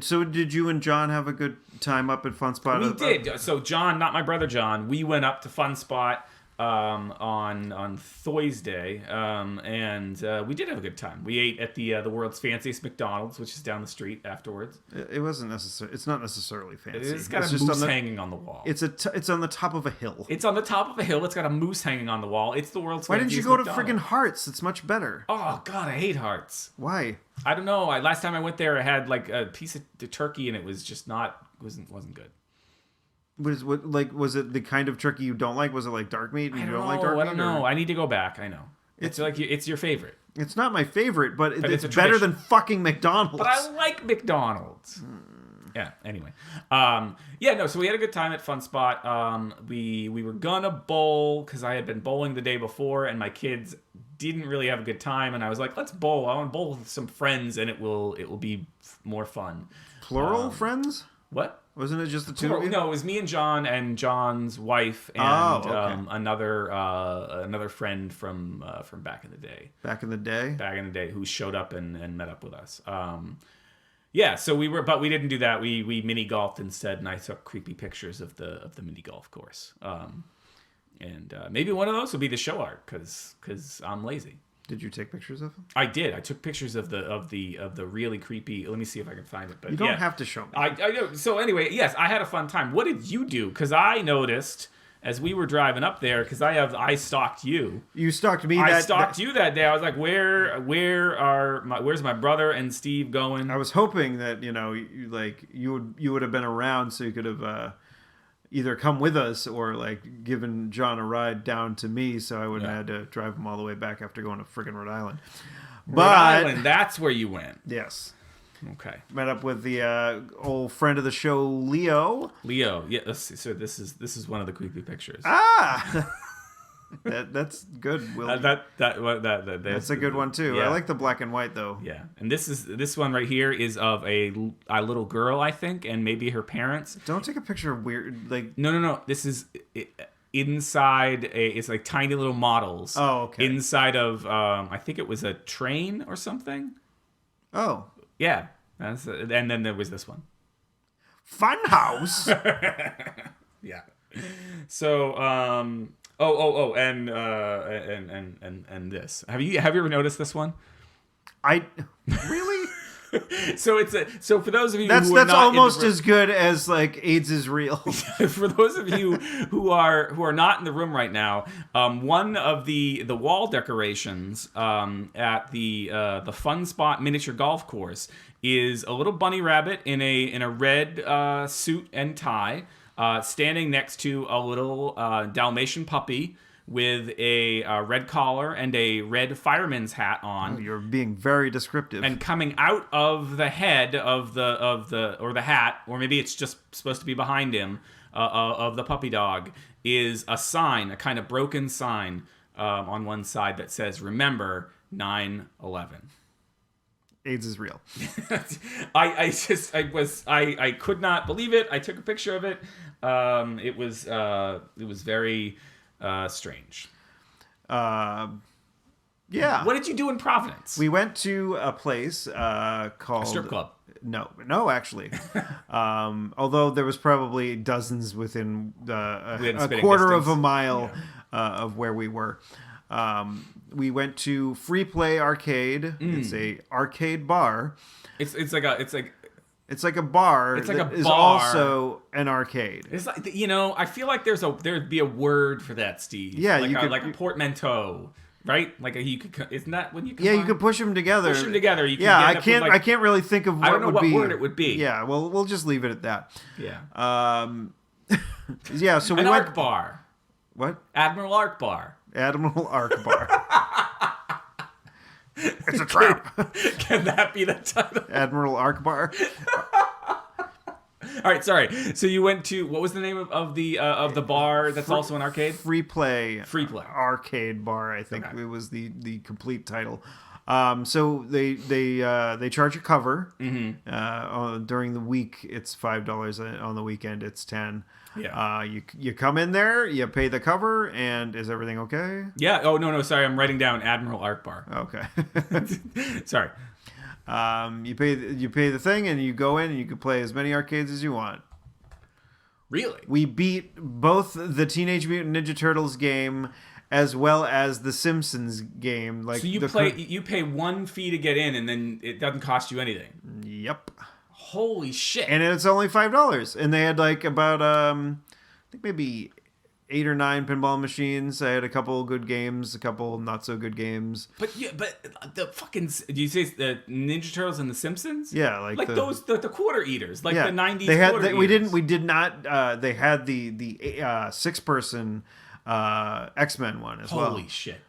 so did you and John have a good time up at Fun Spot? We did. So John, not my brother John, we went up to Fun Spot on Thursday, and we did have a good time. We ate at the world's fanciest McDonald's, which is down the street afterwards. It wasn't necessary. It's not necessarily fancy. It's got a moose hanging on the wall. It's on the top of a hill. It's on the top of a hill. It's got a moose hanging on the wall. It's the world's Why fanciest didn't you go McDonald's. to friggin' Hearts? It's much better. Oh God, I hate Hearts. Why? I don't know. Last time I went there, I had like a piece of the turkey, and it was just wasn't good. Was it the kind of turkey you don't like? Was it like dark meat? And you don't like dark meat? I don't know. I need to go back. I know. It's like it's your favorite. It's not my favorite, but it's better than fucking McDonald's. But I like McDonald's. Yeah. Anyway. So we had a good time at Fun Spot. We were gonna bowl because I had been bowling the day before, and my kids didn't really have a good time, and I was like, let's bowl. I want to bowl with some friends, and it will be more fun. Plural friends? What? Wasn't it just the two of you? No, it was me and John and John's wife and another friend from back in the day. Back in the day, who showed up and met up with us. So we didn't do that. We mini golfed instead, and I took creepy pictures of the mini golf course. And maybe one of those will be the show art because I'm lazy. Did you take pictures of them? I did. I took pictures of the really creepy. Let me see if I can find it. But you don't have to show me. I know. So anyway, yes, I had a fun time. What did you do? Because I noticed as we were driving up there, because I stalked you. You stalked me. I stalked you that day. I was like, where's my brother and Steve going? I was hoping that you would have been around so you could have either come with us or like given John a ride down to me, so I wouldn't have had to drive him all the way back after going to friggin' Rhode Island. Rhode Island, that's where you went. Yes. Okay. Met up with the old friend of the show, Leo. Yeah. So this is one of the creepy pictures. That's good. Will. That's a good one too. Yeah. I like the black and white though. Yeah, and this one right here is of a little girl, I think, and maybe her parents. Don't take a picture of weird like. No. This is inside it's like tiny little models. Oh, okay. Inside of I think it was a train or something. Oh. Yeah, and then there was this one. Funhouse. Yeah. So and this. Have you ever noticed this one? Really? So for those of you that's who are not almost as good as like AIDS is real. For those of you who are not in the room right now, one of the wall decorations at the Fun Spot miniature golf course is a little bunny rabbit in a red suit and tie. Standing next to a little Dalmatian puppy with a red collar and a red fireman's hat on. Oh, you're being very descriptive. And coming out of the head of the hat, or maybe it's just supposed to be behind him, of the puppy dog, is a sign, a kind of broken sign on one side that says, "Remember 9/11." AIDS is real. I could not believe it. I took a picture of it. It was very strange. Yeah. What did you do in Providence? We went to a place called a strip club. No, actually. Although there was probably dozens within a quarter of a mile of where we were. We went to Free Play Arcade. It's a arcade bar. It's like It's like a bar. It's like a is bar. Also an arcade. It's like, I feel like there'd be a word for that, Steve. Yeah, like a portmanteau, right? Like isn't that when you combine? Yeah, you could push them together. Push them together. You can I can't. I can't really think of. I don't know what word it would be. Yeah, well, we'll just leave it at that. Yeah. Yeah. So we An went. Arcbar. What? Admiral Arcbar. Admiral Arcbar. It's a trap. Can that be the title? Admiral Arcbar. All right, sorry. So you went to, what was the name of the bar that's also an arcade? Free Play. Arcade bar, I think it was the complete title. So they charge a cover. During the week, it's $5. On the weekend, it's $10. Yeah. You come in there, you pay the cover, and is everything okay? Yeah. Oh no, sorry. I'm writing down Admiral Arcbar. Okay. Sorry. You pay the thing, and you go in, and you can play as many arcades as you want. Really? We beat both the Teenage Mutant Ninja Turtles game as well as the Simpsons game. Like, so you pay one fee to get in, and then it doesn't cost you anything. Yep. Holy shit! And it's only $5, and they had like about I think maybe 8 or 9 pinball machines. I had a couple good games, a couple not so good games. But the fucking, do you say the Ninja Turtles and the Simpsons? Yeah, like the quarter eaters, like the 90s. We did not. They had the 6-person X-Men one as well. Holy shit!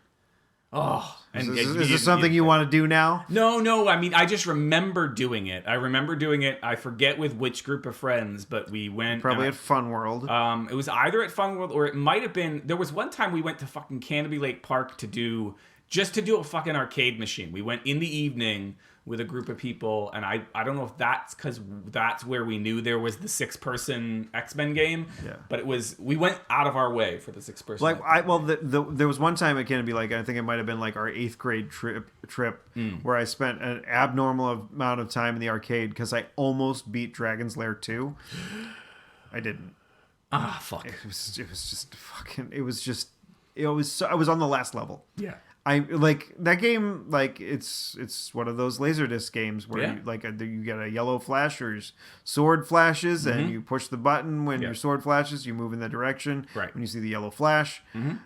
Oh, is this something you want to do now? No. I mean, I just remember doing it. I forget with which group of friends, but we went probably at Fun World. It was either at Fun World or it might have been. There was one time we went to fucking Canopy Lake Park to do a fucking arcade machine. We went in the evening with a group of people, and I don't know if that's because that's where we knew there was the 6-person X-Men game. Yeah. But we went out of our way for the 6-person. Like there was one time it can be like, I think it might have been like our 8th grade trip where I spent an abnormal amount of time in the arcade because I almost beat Dragon's Lair 2. I didn't. Ah, fuck. It was just fucking. It was I was on the last level. Yeah. I like that game. Like it's one of those Laserdisc games where you get a yellow flash or sword flashes, and you push the button when your sword flashes. You move in that direction. Right. When you see the yellow flash,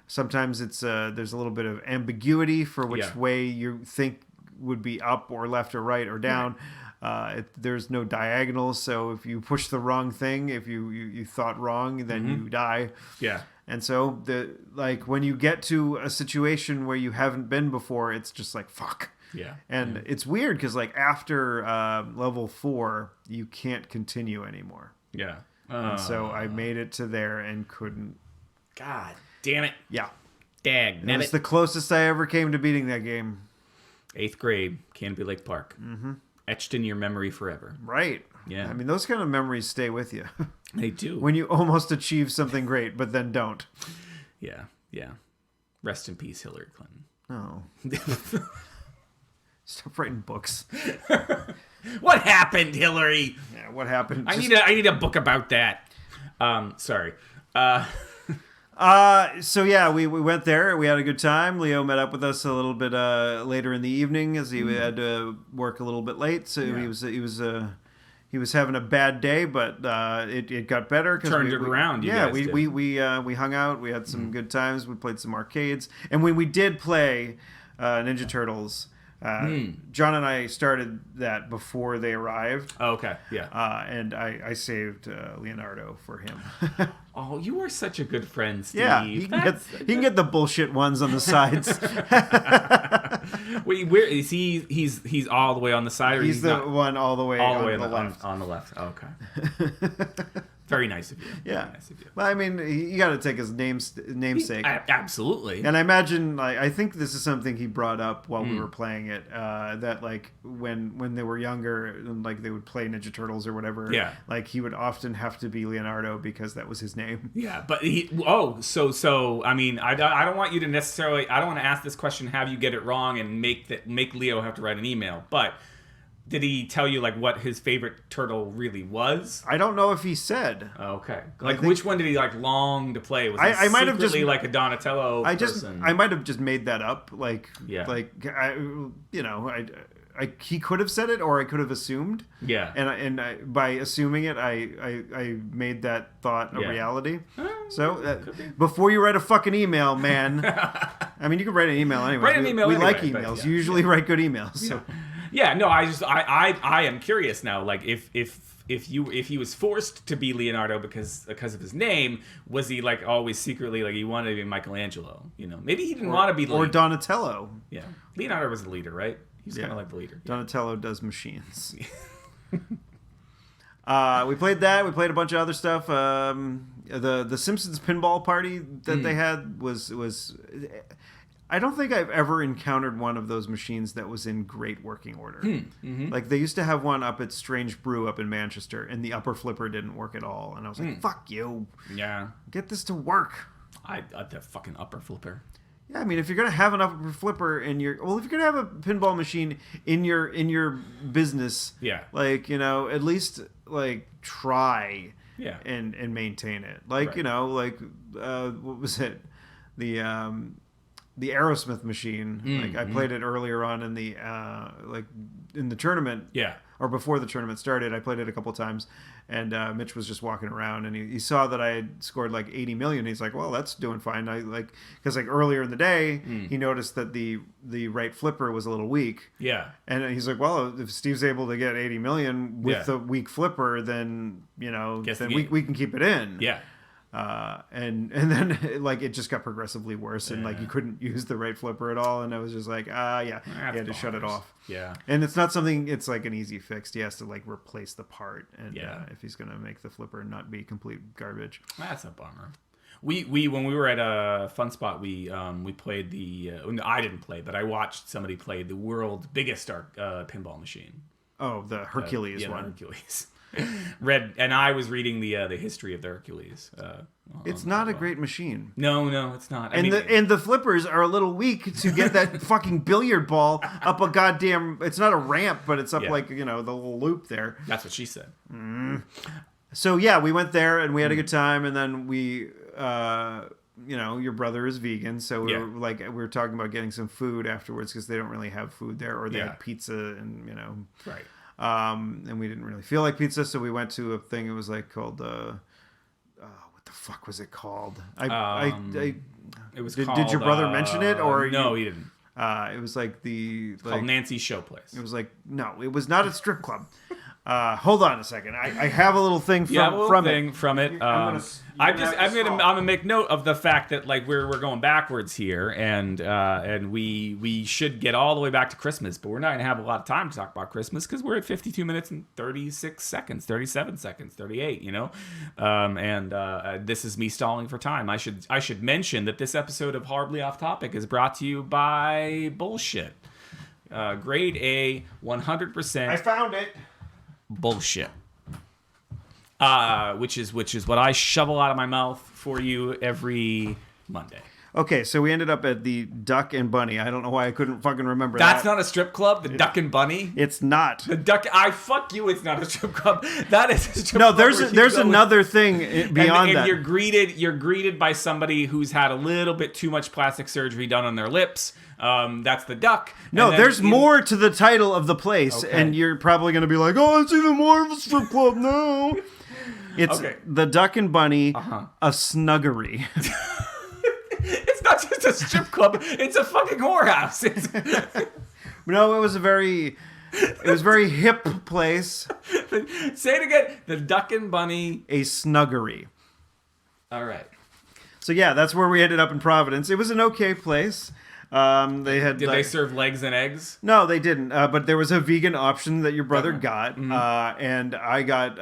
sometimes it's there's a little bit of ambiguity for which way you think would be up or left or right or down. Right. There's no diagonals, so if you push the wrong thing, if you thought wrong, then you die. Yeah. And so when you get to a situation where you haven't been before, it's just like fuck. Yeah. And it's weird because like after level 4, you can't continue anymore. Yeah. And so I made it to there and couldn't. God damn it. Yeah. Dag. It's the closest I ever came to beating that game. 8th grade, Canopy Lake Park. Mm-hmm. Etched in your memory forever. Right. Yeah. I mean, those kind of memories stay with you. They do. When you almost achieve something great, but then don't. Yeah. Rest in peace, Hillary Clinton. Oh. Stop writing books. What happened, Hillary? Yeah, what happened? I need a book about that. Sorry. So yeah, we went there. We had a good time. Leo met up with us a little bit later in the evening as he had to work a little bit late. So he was having a bad day, but it got better. Turned it around. Yeah, we hung out. We had some good times. We played some arcades, and when we did play Ninja Turtles, John and I started that before they arrived. Oh, okay, yeah. And I saved Leonardo for him. Oh, you are such a good friend, Steve. Yeah, he can get the bullshit ones on the sides. Wait, where is he? He's all the way on the side, or he's the one all the way on the left. On the left. Oh, okay. Very nice of you. Yeah. Very nice of you. Well, I mean, you got to take his namesake. Absolutely. And I imagine, like, I think this is something he brought up while we were playing it. That like when they were younger, and like they would play Ninja Turtles or whatever. Yeah. Like he would often have to be Leonardo because that was his name. Yeah, but so I mean, I don't want you to necessarily. I don't want to ask this question, have you get it wrong, and make Leo have to write an email, but. Did he tell you like what his favorite turtle really was? I don't know if he said. Okay, like which one did he like long to play? Was he I might have just like a Donatello person? I might have just made that up. Like yeah. Like I he could have said it, or I could have assumed. Yeah. And by assuming it, I made that thought a reality. So before you write a fucking email, man. I mean, you can write an email anyway. Write an email we anyway, like emails. You usually write good emails. So. Yeah. No, I am curious now. Like if he was forced to be Leonardo because of his name, was he like always secretly like he wanted to be Michelangelo? You know, maybe he didn't want to be or Donatello. Yeah, Leonardo was the leader, right? He's kind of like the leader. Donatello does machines. We played that. We played a bunch of other stuff. The Simpsons pinball party that they had was. I don't think I've ever encountered one of those machines that was in great working order. Like they used to have one up at Strange Brew up in Manchester, and the upper flipper didn't work at all. And I was like, "Fuck you! Yeah, get this to work." The fucking upper flipper. Yeah, I mean, if you're gonna have an upper flipper if you're gonna have a pinball machine in your business, like at least like try, and maintain it. Like what was it, the Aerosmith machine? Like I played it earlier on in the in the tournament, or before the tournament started. I played it a couple times, and Mitch was just walking around, and he saw that I had scored like 80 million. He's like, "Well, that's doing fine." Because earlier in the day, he noticed that the right flipper was a little weak. Yeah, and he's like, "Well, if Steve's able to get 80 million with the weak flipper, then we can keep it in." Yeah. And then like it just got progressively worse, and like you couldn't use the right flipper at all, and I was just like you had to shut it off. Yeah, and it's not something, it's like an easy fix. He has to like replace the part, and if he's gonna make the flipper not be complete garbage. That's a bummer. We when we were at Fun Spot, we played I didn't play, but I watched somebody play the world's biggest pinball machine. Oh, the Hercules one. The Hercules. And I was reading the history of the Hercules. It's not a great machine. No, it's not. And the flippers are a little weak to get that fucking billiard ball up a goddamn. It's not a ramp, but it's up like the little loop there. That's what she said. So we went there and we had a good time, and then we. Your brother is vegan, so we were talking about getting some food afterwards because they don't really have food there, or they had pizza and right. And we didn't really feel like pizza, so we went to a thing. It was like called what the fuck was it called? It was. Did your brother mention it, or no? He didn't. It was like called Nancy's Show Place. It was like no, it was not a strip club. Hold on a second. I have a little thing from it. I'm gonna make note of the fact that like we're going backwards here, and we should get all the way back to Christmas, but we're not gonna have a lot of time to talk about Christmas because we're at 52 minutes and 36 seconds, 37 seconds, 38. This is me stalling for time. I should mention that this episode of Horribly Off Topic is brought to you by Bullshit. Grade A, 100%. I found it. Bullshit. Which is what I shovel out of my mouth for you every Monday. Okay, so we ended up at the Duck and Bunny. I don't know why I couldn't fucking remember that. That's not a strip club, the Duck and Bunny? It's not. The Duck... fuck you, it's not a strip club. That is a strip club. No, there's another thing beyond that. And you're greeted by somebody who's had a little bit too much plastic surgery done on their lips. That's the Duck. No, there's more to the title of the place, and you're probably going to be like, oh, it's even more of a strip club now. It's the Duck and Bunny, a snuggery. It's not just a strip club, it's a fucking whorehouse. No, it was a very hip place. Say it again. The Duck and Bunny, a snuggery. All right. So that's where we ended up in Providence. It was an okay place. Did they serve legs and eggs? No, they didn't. But there was a vegan option that your brother got, and I got.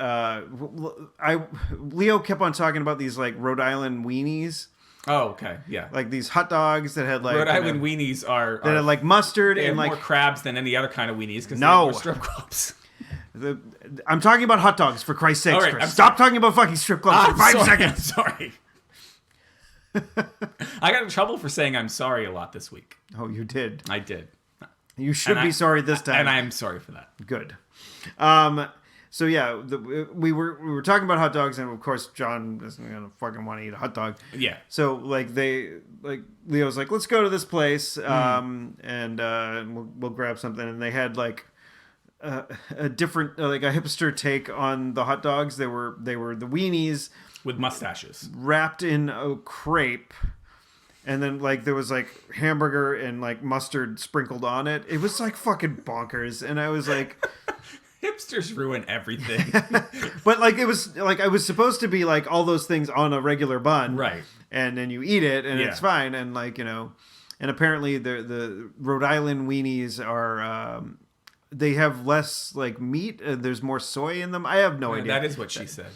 Leo kept on talking about these like Rhode Island weenies. Oh, okay, yeah. Like these hot dogs that had like Rhode Island weenies that had like mustard and like more crabs than any other kind of weenies because they're more strip clubs. I'm talking about hot dogs, for Christ's sake. Right, stop talking about fucking strip clubs for 5 seconds. I'm sorry. I got in trouble for saying I'm sorry a lot this week. Oh, you did. I did. You should be sorry this time. And I'm sorry for that. Good. So we were talking about hot dogs, and of course John isn't gonna fucking want to eat a hot dog. Yeah. So Leo's like, let's go to this place, and we'll grab something, and they had like a different, like a hipster take on the hot dogs. They were the weenies with mustaches wrapped in a crepe, and then like there was like hamburger and like mustard sprinkled on it. It was like fucking bonkers, and I was like. Hipsters ruin everything. But like it was like I was supposed to be like all those things on a regular bun, right? And then you eat it and it's fine. And like and apparently the Rhode Island weenies are they have less like meat. There's more soy in them. I have no idea. That is what she said.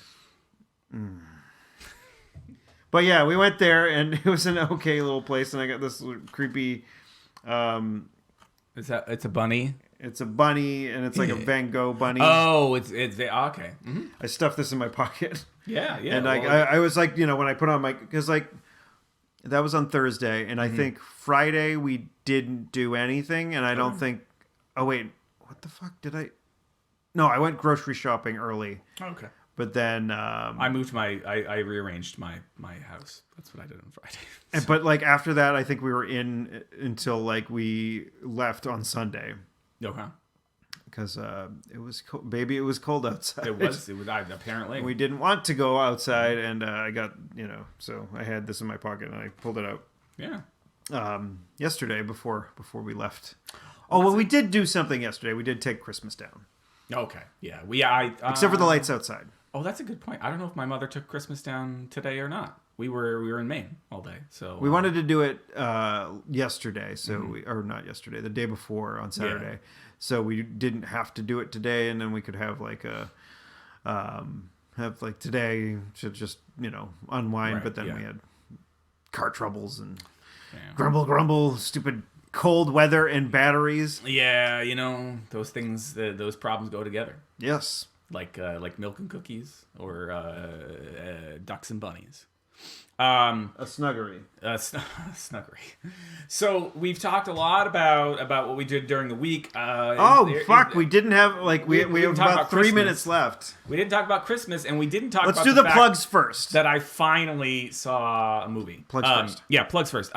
But yeah, we went there and it was an okay little place, and I got this creepy. It's a bunny. It's a bunny, and it's like a Van Gogh bunny. Oh, it's okay. Mm-hmm. I stuffed this in my pocket. Yeah. And I was like, when I put on because like that was on Thursday, and I think Friday we didn't do anything, and I don't think. Oh wait, what the fuck did I? No, I went grocery shopping early. Okay. But then I moved I rearranged my house. That's what I did on Friday. So. But like after that, I think we were in until like we left on Sunday. Okay. Because it was baby, it was cold outside. It was apparently. We didn't want to go outside, and I got so I had this in my pocket and I pulled it out. Yeah. Yesterday before we left. Well, we did do something yesterday. We did take Christmas down. Okay. Yeah. Except for the lights outside. Oh, that's a good point. I don't know if my mother took Christmas down today or not. We were in Maine all day, so we wanted to do it yesterday. So or not yesterday, the day before on Saturday. Yeah. So we didn't have to do it today, and then we could have like today to just unwind. Right, but then we had car troubles and grumble, stupid cold weather and batteries. Yeah, those things, those problems go together. Yes, like milk and cookies or ducks and bunnies. A snuggery. Snuggery. So we've talked a lot about what we did during the week. We didn't have we have about 3 minutes left. We didn't talk about Christmas, and we didn't talk. Let's about do the plugs first. That I finally saw a movie. Plugs first. Yeah, plugs first.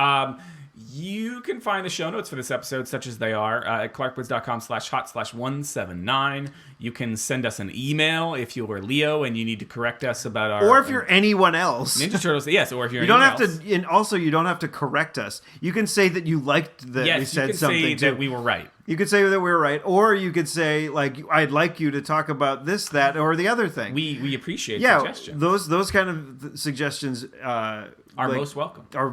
You can find the show notes for this episode, such as they are, at clarkwoods.com/hot/179. You can send us an email if you were Leo and you need to correct us about our... Or if you're anyone else. Ninja Turtles, yes, or if you're anyone else. And also, you don't have to correct us. You can say that you liked that we said something. Yes, you can say that we were right. You could say that we were right, or you could say, like, I'd like you to talk about this, that, or the other thing. We appreciate suggestions. Those kind of suggestions... are most welcome. Are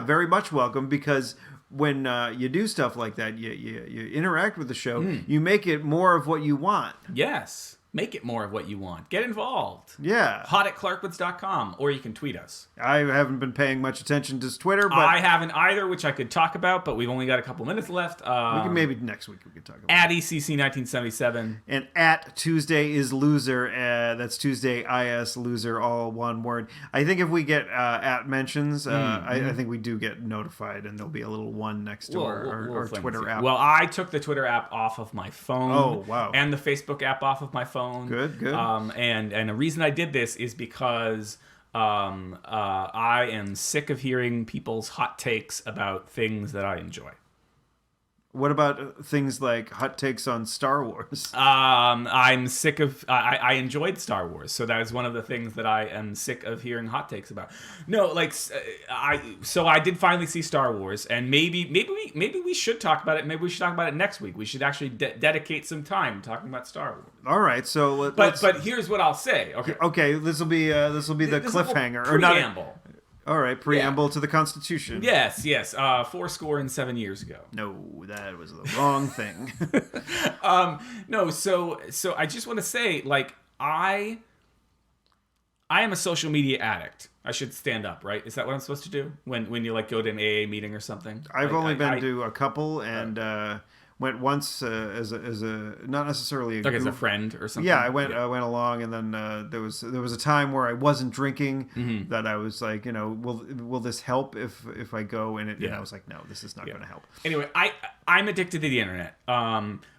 very much welcome, because when you do stuff like that, you interact with the show, you make it more of what you want. Yes. Make it more of what you want. Get involved. Yeah. hot@clarkwoods.com, or you can tweet us. I haven't been paying much attention to Twitter, but... I haven't either, which I could talk about, but we've only got a couple minutes left. We can maybe next week we could talk about at ECC1977. And at Tuesday is Loser. That's Tuesday IS Loser, all one word. I think if we get at mentions, I think we do get notified, and there'll be a little one next to our Twitter app. Well, I took the Twitter app off of my phone. Oh, wow. And the Facebook app off of my phone. Good. And the reason I did this is because I am sick of hearing people's hot takes about things that I enjoy. What about things like hot takes on Star Wars? I'm sick of... I enjoyed Star Wars, so that is one of the things that I am sick of hearing hot takes about. No, I did finally see Star Wars, and maybe we should talk about it. Maybe we should talk about it next week. We should actually dedicate some time talking about Star Wars. All right, so but here's what I'll say. Okay, this will be the cliffhanger or preamble. All right, preamble to the Constitution. Yes. 407 years ago. No, that was the wrong thing. No, so I just want to say, I am a social media addict. I should stand up, right? Is that what I'm supposed to do when you go to an AA meeting or something? I've only been to a couple, and went once as a not necessarily as a friend or something. Yeah, I went along, and then there was a time where I wasn't drinking, that I was like, will this help if I go? And I was like, no, this is not going to help. Anyway, I'm addicted to the internet.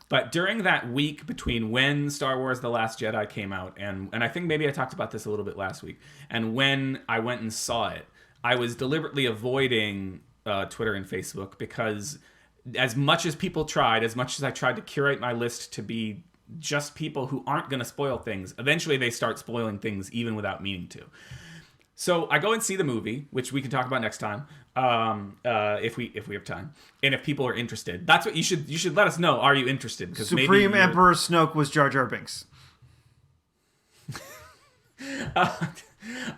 But during that week between when Star Wars The Last Jedi came out, and I think maybe I talked about this a little bit last week, and when I went and saw it, I was deliberately avoiding Twitter and Facebook, because as much as people tried, as much as I tried to curate my list to be just people who aren't going to spoil things. Eventually, they start spoiling things even without meaning to. So I go and see the movie, which we can talk about next time, if we have time, and if people are interested. That's what you should let us know. Are you interested? Because Supreme Emperor Snoke was Jar Jar Binks.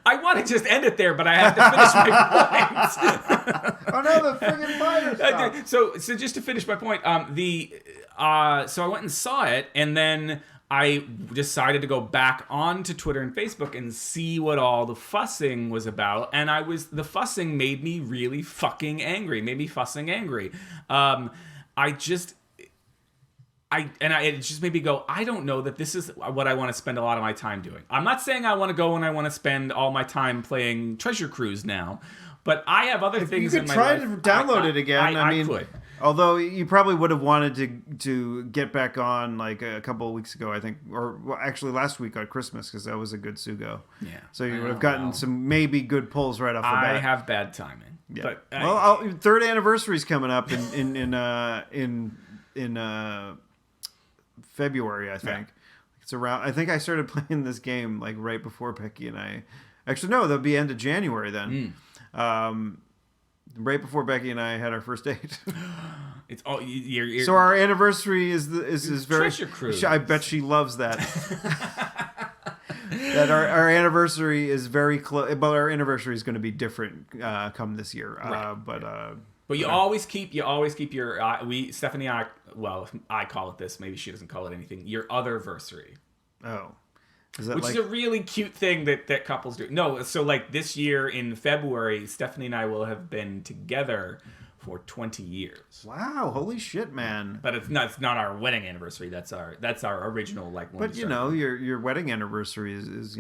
I want to just end it there, but I have to finish my point. Oh no, the friggin' fire stuff. So just to finish my point, so I went and saw it, and then I decided to go back onto Twitter and Facebook and see what all the fussing was about, and the fussing made me really fucking angry. Made me fussing angry. It just made me go, I don't know that this is what I want to spend a lot of my time doing. I'm not saying I want to go and I want to spend all my time playing Treasure Cruise now, but I have other things in my life. You could try to download it again. I mean, could. Although you probably would have wanted to get back on like a couple of weeks ago, I think, or actually last week on Christmas, because that was a good Sugo. Yeah. So you would have gotten some maybe good pulls right off the bat. I have bad timing. Yeah. But third anniversary is coming up in February, I think. Yeah. It's around. I think I started playing this game like right before Becky and I. Actually, no, that'll be end of January then. Right before Becky and I had our first date. It's all you're, so our anniversary is very. Treasure Cruise. I bet she loves that. That our anniversary is very close, but our anniversary is going to be different come this year. Right. But you always keep your Stephanie and I call it this. Maybe she doesn't call it anything. Your other versary. Oh. Which is a really cute thing that couples do. No, so like this year in February, Stephanie and I will have been together for 20 years. Wow, holy shit, man! But it's not our wedding anniversary. That's our original like. But your wedding anniversary is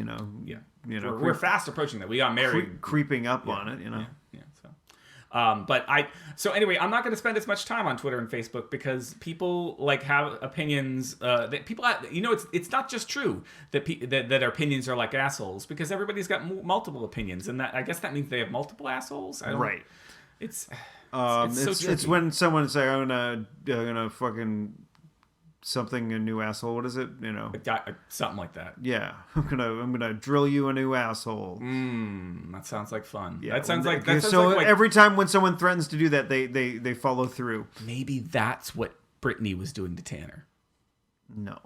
we're fast approaching that. We got married, creeping up on it. So anyway, I'm not going to spend as much time on Twitter and Facebook because people like have opinions. That people, it's not just true that that our opinions are like assholes, because everybody's got multiple opinions, and that I guess that means they have multiple assholes. Right. It's when someone say I'm gonna fucking something a new asshole. What is it? Something like that. Yeah, I'm gonna drill you a new asshole. That sounds like fun. Yeah, like every time when someone threatens to do that, they follow through. Maybe that's what Brittany was doing to Tanner. No.